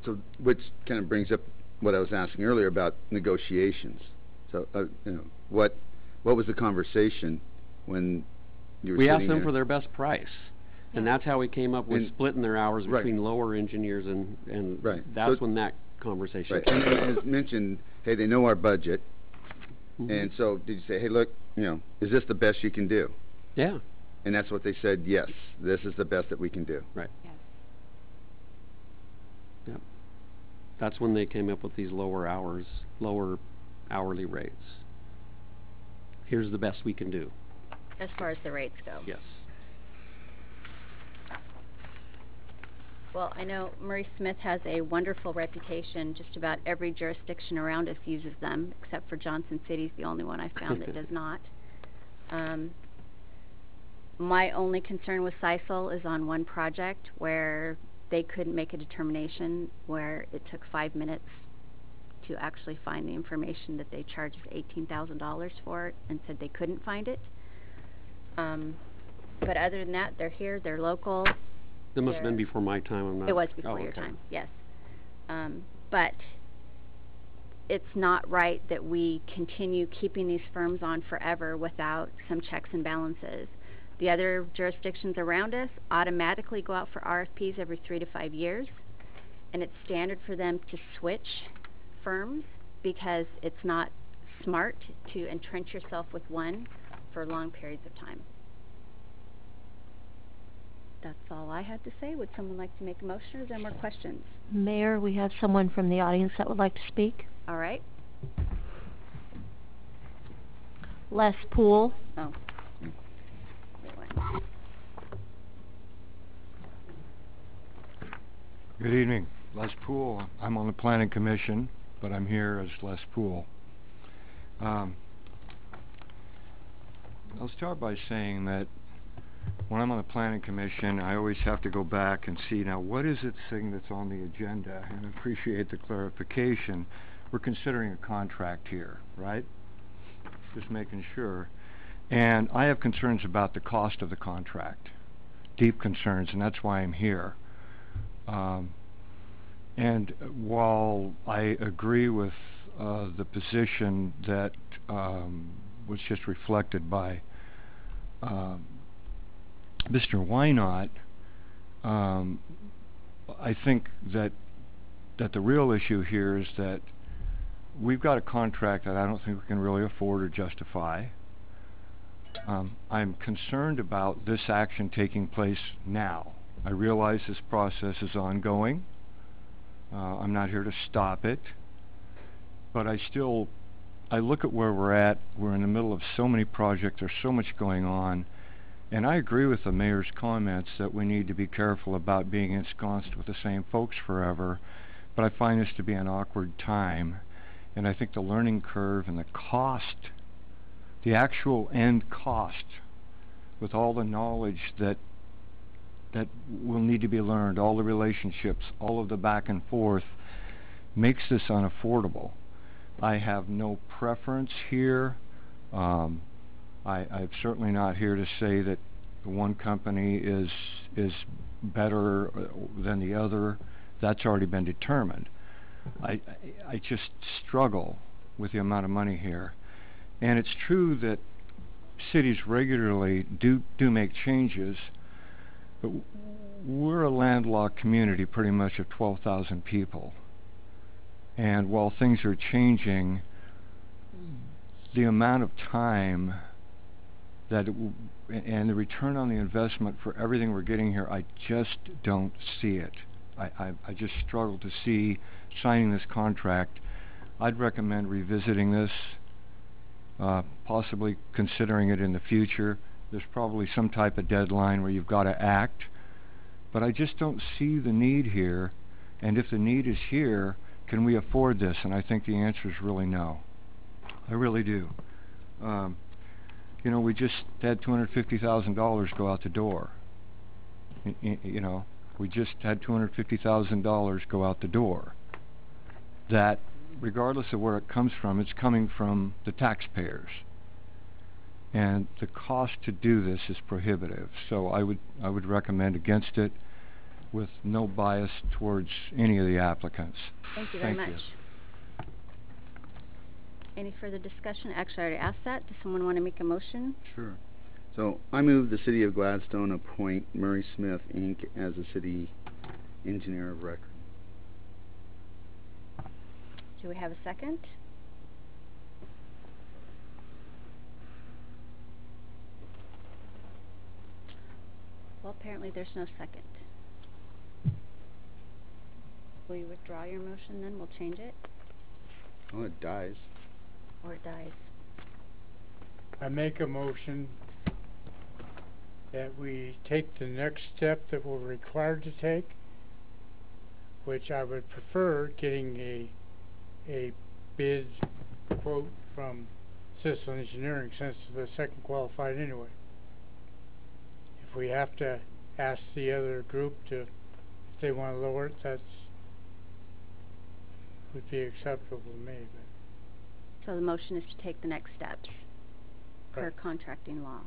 Speaker 5: So, which kind of brings up what I was asking earlier about negotiations. So, what was the conversation when you were
Speaker 11: We
Speaker 5: sitting
Speaker 11: asked them
Speaker 5: there?
Speaker 11: for their best price. And that's how we came up with splitting their hours between lower engineers and that's when that conversation came up.
Speaker 5: And as mentioned, hey, they know our budget. And so did you say, hey, look, is this the best you can do?
Speaker 11: Yeah.
Speaker 5: And that's what they said, yes, this is the best that we can do.
Speaker 11: Right.
Speaker 1: Yes.
Speaker 11: Yep. that's when they came up with these lower hourly rates. Here's the best we can do.
Speaker 1: As far as the rates go?
Speaker 11: Yes.
Speaker 1: Well, I know Murray Smith has a wonderful reputation. Just about every jurisdiction around us uses them, except for Johnson City's the only one I found that does not. My only concern with Sisal is on one project where they couldn't make a determination, where it took 5 minutes to actually find the information that they charged $18,000 for it, and said they couldn't find it. But other than that, they're here, they're local.
Speaker 11: That must have been before my time. I'm not.
Speaker 1: It was before your time, yes. But it's not right that we continue keeping these firms on forever without some checks and balances. The other jurisdictions around us automatically go out for RFPs every 3 to 5 years, and it's standard for them to switch firms because it's not smart to entrench yourself with one for long periods of time. That's all I had to say. Would someone like to make a motion, or is there more questions?
Speaker 13: Mayor, we have someone from the audience that would like to speak.
Speaker 1: All right.
Speaker 13: Les Poole.
Speaker 1: Oh.
Speaker 14: Good evening. Les Poole. I'm on the Planning Commission, but I'm here as Les Poole. I'll start by saying that when I'm on the Planning Commission, I always have to go back and see, now, what is it thing that's on the agenda? And I appreciate the clarification. We're considering a contract here, right? Just making sure. And I have concerns about the cost of the contract. Deep concerns, and that's why I'm here. And while I agree with the position that was just reflected by Mr. Wynot, I think that the real issue here is that we've got a contract that I don't think we can really afford or justify. I'm concerned about this action taking place now. I realize this process is ongoing. I'm not here to stop it. But I look at where we're at. We're in the middle of so many projects. There's so much going on. And I agree with the mayor's comments that we need to be careful about being ensconced with the same folks forever. But I find this to be an awkward time. And I think the learning curve and the cost, the actual end cost, with all the knowledge that will need to be learned, all the relationships, all of the back and forth, makes this unaffordable. I have no preference here. I'm certainly not here to say that one company is better than the other. That's already been determined. I just struggle with the amount of money here. And it's true that cities regularly do make changes, but we're a landlocked community pretty much of 12,000 people. And while things are changing, the amount of time that and the return on the investment for everything we're getting here, I just don't see it. I just struggle to see signing this contract. I'd recommend revisiting this, possibly considering it in the future. There's probably some type of deadline where you've got to act, but I just don't see the need here. And if the need is here, can we afford this? And I think the answer is really no. I really do. You know, we just had $250,000 go out the door. You know, we just had $250,000 go out the door. That, regardless of where it comes from, it's coming from the taxpayers. And the cost to do this is prohibitive. So I would recommend against it, with no bias towards any of the applicants.
Speaker 1: Thank you very much. Any further discussion? Actually, I already asked that. Does someone want to make a motion?
Speaker 5: Sure. So I move the City of Gladstone appoint Murray Smith, Inc. as a city engineer of record.
Speaker 1: Do we have a second? Well, apparently there's no second. Will you withdraw your motion then? We'll change it?
Speaker 5: Well, it dies.
Speaker 1: Or it dies?
Speaker 2: I make a motion that we take the next step that we're required to take, which I would prefer getting a bid quote from Civil Engineering, since they're the second qualified anyway. If we have to ask the other group to, if they want to lower it, that's would be acceptable to me. But
Speaker 1: So the motion is to take the next steps per
Speaker 2: Right.
Speaker 1: contracting law.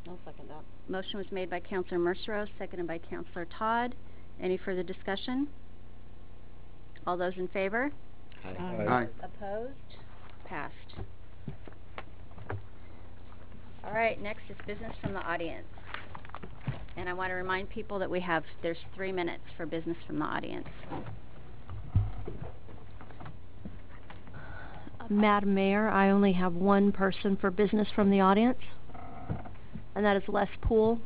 Speaker 13: I'll second that.
Speaker 1: Motion was made by Councilor Mercero, seconded by Councilor Todd. Any further discussion? All those in favor?
Speaker 5: Aye.
Speaker 1: Opposed? Passed. All right, next is business from the audience. And I want to remind people that there's 3 minutes for business from the audience.
Speaker 13: Madam Mayor, I only have one person for business from the audience, and that is Les Poole.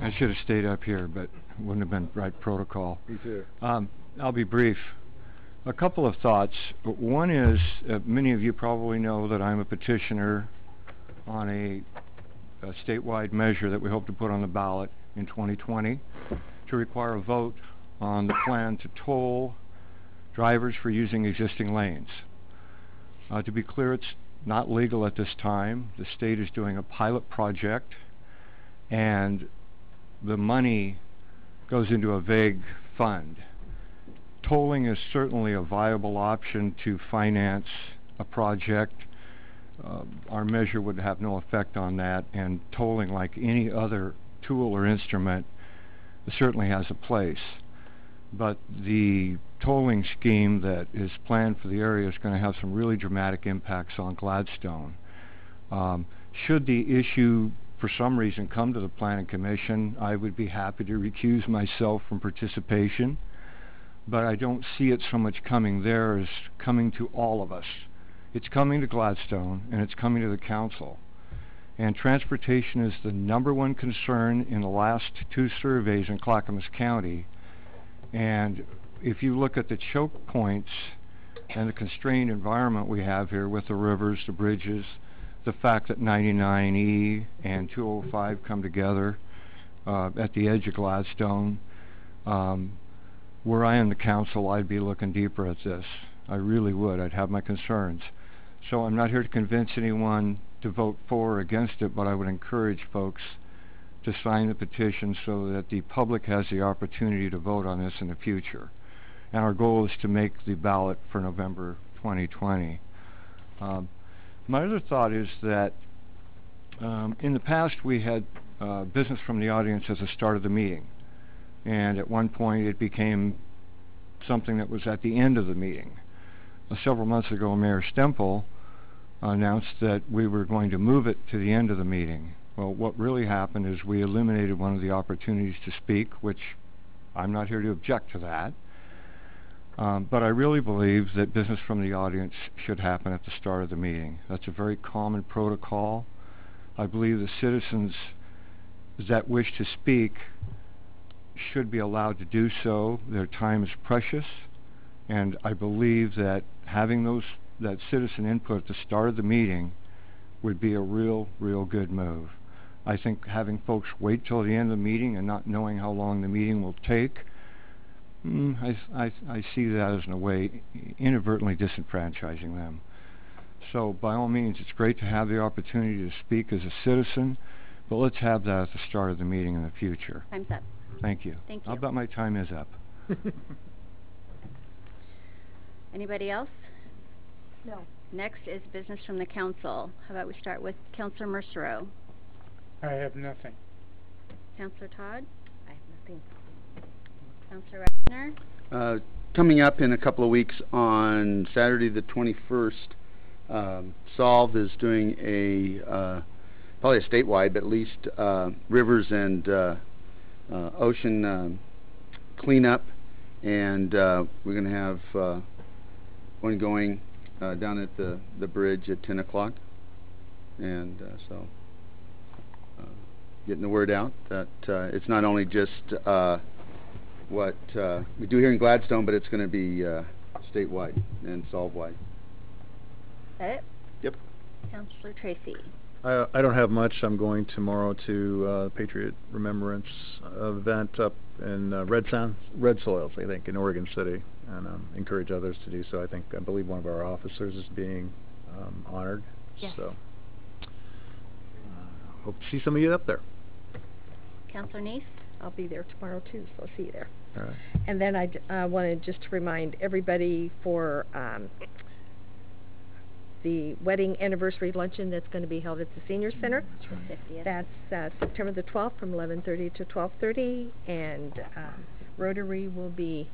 Speaker 14: I should have stayed up here, but it wouldn't have been right protocol.
Speaker 5: Me too.
Speaker 14: I'll be brief. A couple of thoughts. One is, many of you probably know that I'm a petitioner on a statewide measure that we hope to put on the ballot in 2020 to require a vote on the plan to toll drivers for using existing lanes. To be clear, it's not legal at this time. The state is doing a pilot project, and the money goes into a vague fund. Tolling is certainly a viable option to finance a project. Our measure would have no effect on that, and tolling, like any other tool or instrument, certainly has a place. But the tolling scheme that is planned for the area is going to have some really dramatic impacts on Gladstone. Should the issue for some reason come to the Planning Commission, I would be happy to recuse myself from participation, but I don't see it so much coming there as coming to all of us. It's coming to Gladstone, and it's coming to the council. And transportation is the #1 concern in the last 2 surveys in Clackamas County. And if you look at the choke points and the constrained environment we have here with the rivers, the bridges, the fact that 99E and 205 come together at the edge of Gladstone, were I in the council, I'd be looking deeper at this. I really would. I'd have my concerns. So I'm not here to convince anyone to vote for or against it, but I would encourage folks to sign the petition so that the public has the opportunity to vote on this in the future. And our goal is to make the ballot for November 2020. My other thought is that in the past we had business from the audience at the start of the meeting, and at one point it became something that was at the end of the meeting. Several months ago, Mayor Stempel announced that we were going to move it to the end of the meeting. Well, what really happened is we eliminated one of the opportunities to speak, which I'm not here to object to that. But I really believe that business from the audience should happen at the start of the meeting. That's a very common protocol. I believe the citizens that wish to speak should be allowed to do so. Their time is precious, and I believe that having that citizen input at the start of the meeting would be a real good move. I think having folks wait till the end of the meeting and not knowing how long the meeting will take, I see that as, in a way, inadvertently disenfranchising them. So by all means, it's great to have the opportunity to speak as a citizen, but let's have that at the start of the meeting in the future.
Speaker 1: Time's up.
Speaker 14: Thank you.
Speaker 1: Thank you.
Speaker 14: I'll bet my time is up.
Speaker 1: Anybody else?
Speaker 13: No.
Speaker 1: Next is business from the council. How about we start with Councilor Mercero?
Speaker 2: I have nothing.
Speaker 1: Councilor Todd?
Speaker 13: I have nothing.
Speaker 1: Councilor Ratner?
Speaker 5: Coming up in a couple of weeks on Saturday the 21st, Solve is doing probably a statewide, but at least rivers and ocean cleanup, and we're going to have one going down at the bridge at 10 o'clock. And so getting the word out that it's not only just what we do here in Gladstone, but it's going to be statewide and Solve-wide.
Speaker 1: Is that it?
Speaker 5: Yep.
Speaker 1: Councilor Tracy.
Speaker 7: I don't have much. I'm going tomorrow to Patriot Remembrance event up in Red Soils, I think, in Oregon City, and encourage others to do so. I believe one of our officers is being honored.
Speaker 1: Yes.
Speaker 7: So hope to see some of you up there.
Speaker 1: Councilor Neese.
Speaker 3: I'll be there tomorrow too, so I'll see you there.
Speaker 7: All right.
Speaker 3: And then I wanted just to remind everybody for the wedding anniversary luncheon that's going to be held at the Senior Center. That's September the 12th from 11:30 to 12:30, and Rotary will be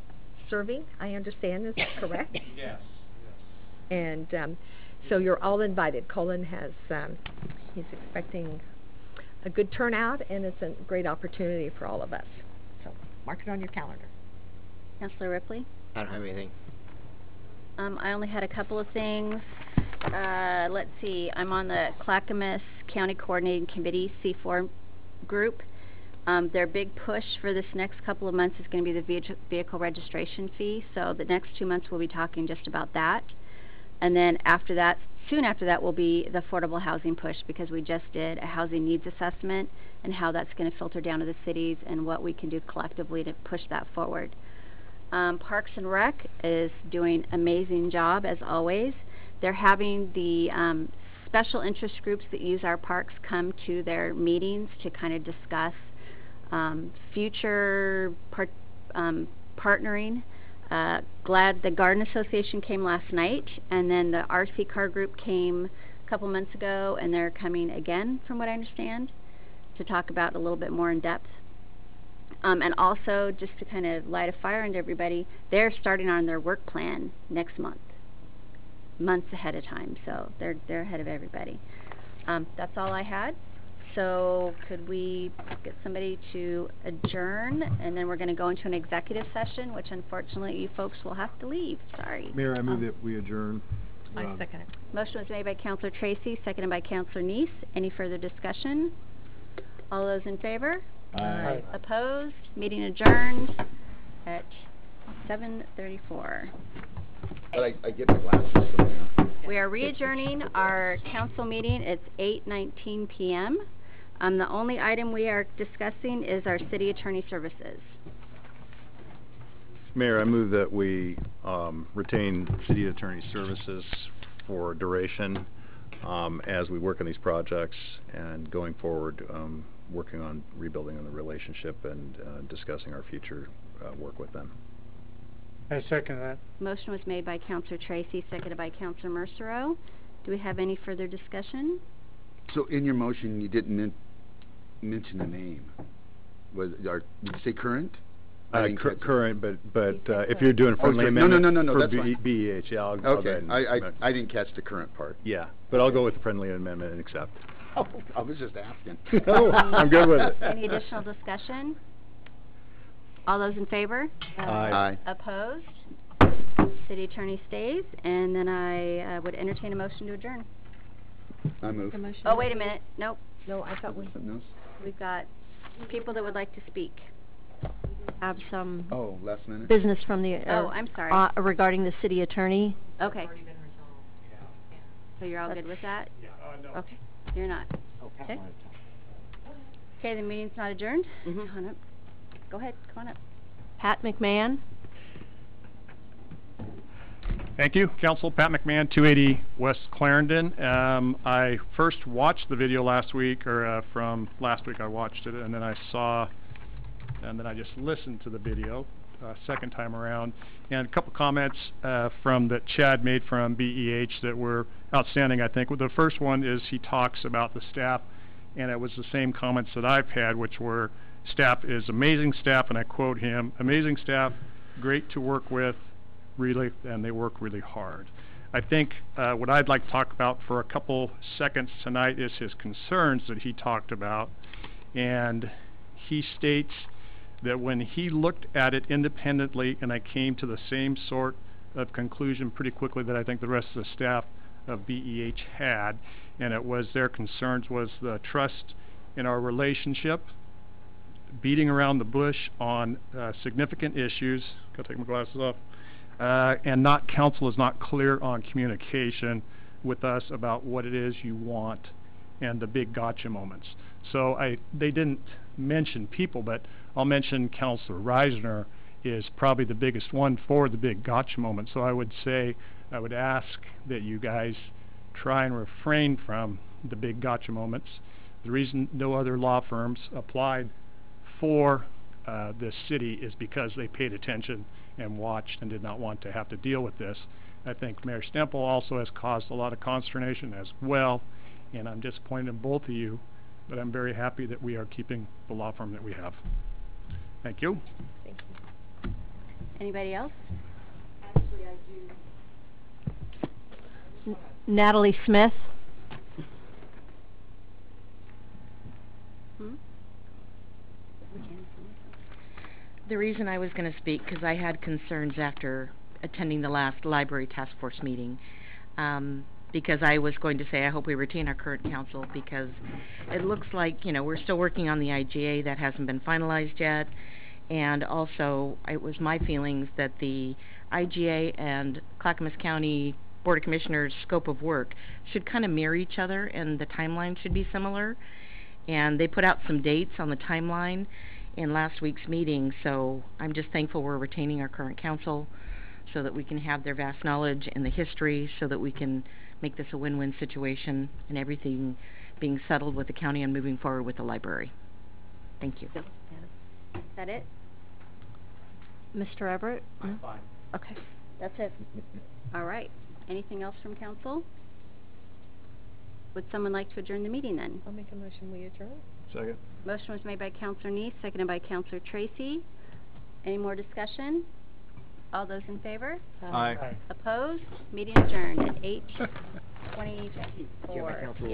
Speaker 3: serving, I understand, is that correct?
Speaker 2: Yes.
Speaker 3: And so you're all invited. Colin has, he's expecting a good turnout, and it's a great opportunity for all of us. So mark it on your calendar.
Speaker 1: Councilor Ripley.
Speaker 6: I don't have anything.
Speaker 1: I only had a couple of things. Let's see, I'm on the Clackamas County Coordinating Committee C4 group. Their big push for this next couple of months is going to be the vehicle registration fee, so the next 2 months we'll be talking just about that. And then after that, soon after that, will be the affordable housing push, because we just did a housing needs assessment and how that's going to filter down to the cities and what we can do collectively to push that forward. Parks and Rec is doing an amazing job, as always. They're having the special interest groups that use our parks come to their meetings to kind of discuss future partnering. The Garden Association came last night, and then the RC Car Group came a couple months ago, and they're coming again, from what I understand, to talk about a little bit more in depth. And also, just to kind of light a fire under everybody, they're starting on their work plan next month, months ahead of time, so they're ahead of everybody. That's all I had. So could we get somebody to adjourn, and then we're going to go into an executive session, which unfortunately you folks will have to leave. Sorry.
Speaker 7: Mayor, I move that we adjourn.
Speaker 3: I second it.
Speaker 1: Motion was made by Councilor Tracy, seconded by Councilor Neese. Any further discussion? All those in favor?
Speaker 2: Aye.
Speaker 1: Opposed? Meeting adjourned at 7:34.
Speaker 5: But I get my glasses. So,
Speaker 1: We are re-adjourning our council meeting. It's 8:19 p.m. The only item we are discussing is our city attorney services.
Speaker 7: Mayor, I move that we retain city attorney services for duration as we work on these projects, and going forward, working on rebuilding on the relationship and discussing our future work with them.
Speaker 2: I second that.
Speaker 1: Motion was made by Councilor Tracy, seconded by Councilor Mercero. Do we have any further discussion?
Speaker 5: So in your motion, you didn't mention a name. Did you say current?
Speaker 7: Current, but if you're doing friendly
Speaker 5: no,
Speaker 7: amendment
Speaker 5: that's
Speaker 7: for
Speaker 5: fine.
Speaker 7: BEH, yeah, I'll go
Speaker 5: Okay,
Speaker 7: ahead and
Speaker 5: I didn't catch the current part.
Speaker 7: yeah, but I'll go with the friendly amendment and accept.
Speaker 5: Oh, I was just asking.
Speaker 7: No, I'm good with it.
Speaker 1: Any additional discussion? All those in favor?
Speaker 7: Aye.
Speaker 1: Opposed? City attorney stays, and then I would entertain a motion to adjourn.
Speaker 5: I move.
Speaker 1: Oh, wait a minute. Nope.
Speaker 3: No, I thought we...
Speaker 5: Something else?
Speaker 1: We've got people that would like to speak.
Speaker 13: Have some
Speaker 5: Oh, last minute?
Speaker 13: business from the,
Speaker 1: Oh, I'm sorry.
Speaker 13: regarding the city attorney.
Speaker 1: Okay. So you're all good with that?
Speaker 2: Yeah, no.
Speaker 1: Okay. You're not. Okay. Okay, the meeting's not adjourned? Come on up. Go ahead, come on up.
Speaker 13: Pat McMahon.
Speaker 15: Thank you. Council, Pat McMahon, 280 West Clarendon. I first watched the video last week, or from last week I watched it, and then I just listened to the video second time around. And a couple comments from that Chad made from BEH that were outstanding, I think. Well, the first one is he talks about the staff, and it was the same comments that I've had, which were staff is amazing staff, and I quote him, amazing staff, great to work with, really, and they work really hard. I think what I'd like to talk about for a couple seconds tonight is his concerns that he talked about, and he states that when he looked at it independently, and I came to the same sort of conclusion pretty quickly that I think the rest of the staff of BEH had, and it was their concerns was the trust in our relationship, beating around the bush on significant issues. Gotta take my glasses off. And council is not clear on communication with us about what it is you want and the big gotcha moments. So they didn't mention people, but I'll mention Councilor Reisner is probably the biggest one for the big gotcha moment. So I would ask that you guys try and refrain from the big gotcha moments. The reason no other law firms applied for this city is because they paid attention and watched and did not want to have to deal with this. I think Mayor Stemple also has caused a lot of consternation as well, and I'm disappointed in both of you, but I'm very happy that we are keeping the law firm that we have. Thank you.
Speaker 3: Thank you.
Speaker 1: Anybody else?
Speaker 13: Actually, I do. Natalie Smith.
Speaker 16: The reason I was going to speak, because I had concerns after attending the last library task force meeting, because I was going to say I hope we retain our current council, because it looks like, you know, we're still working on the IGA that hasn't been finalized yet, and also it was my feelings that the IGA and Clackamas County Board of Commissioners scope of work should kind of mirror each other, and the timeline should be similar. And they put out some dates on the timeline in last week's meeting, so I'm just thankful we're retaining our current council so that we can have their vast knowledge and the history so that we can make this a win-win situation and everything being settled with the county and moving forward with the library. Thank you.
Speaker 1: Is that it?
Speaker 13: Mr. Everett?
Speaker 7: I'm fine.
Speaker 13: Okay.
Speaker 1: That's it. All right. Anything else from council? Would someone like to adjourn the meeting then?
Speaker 3: I'll make a motion, we adjourn.
Speaker 7: Second.
Speaker 1: Motion was made by Councilor Neese, seconded by Councilor Tracy. Any more discussion? All those in favor?
Speaker 7: Aye.
Speaker 1: Opposed? Meeting adjourned at 8:24.
Speaker 6: Council,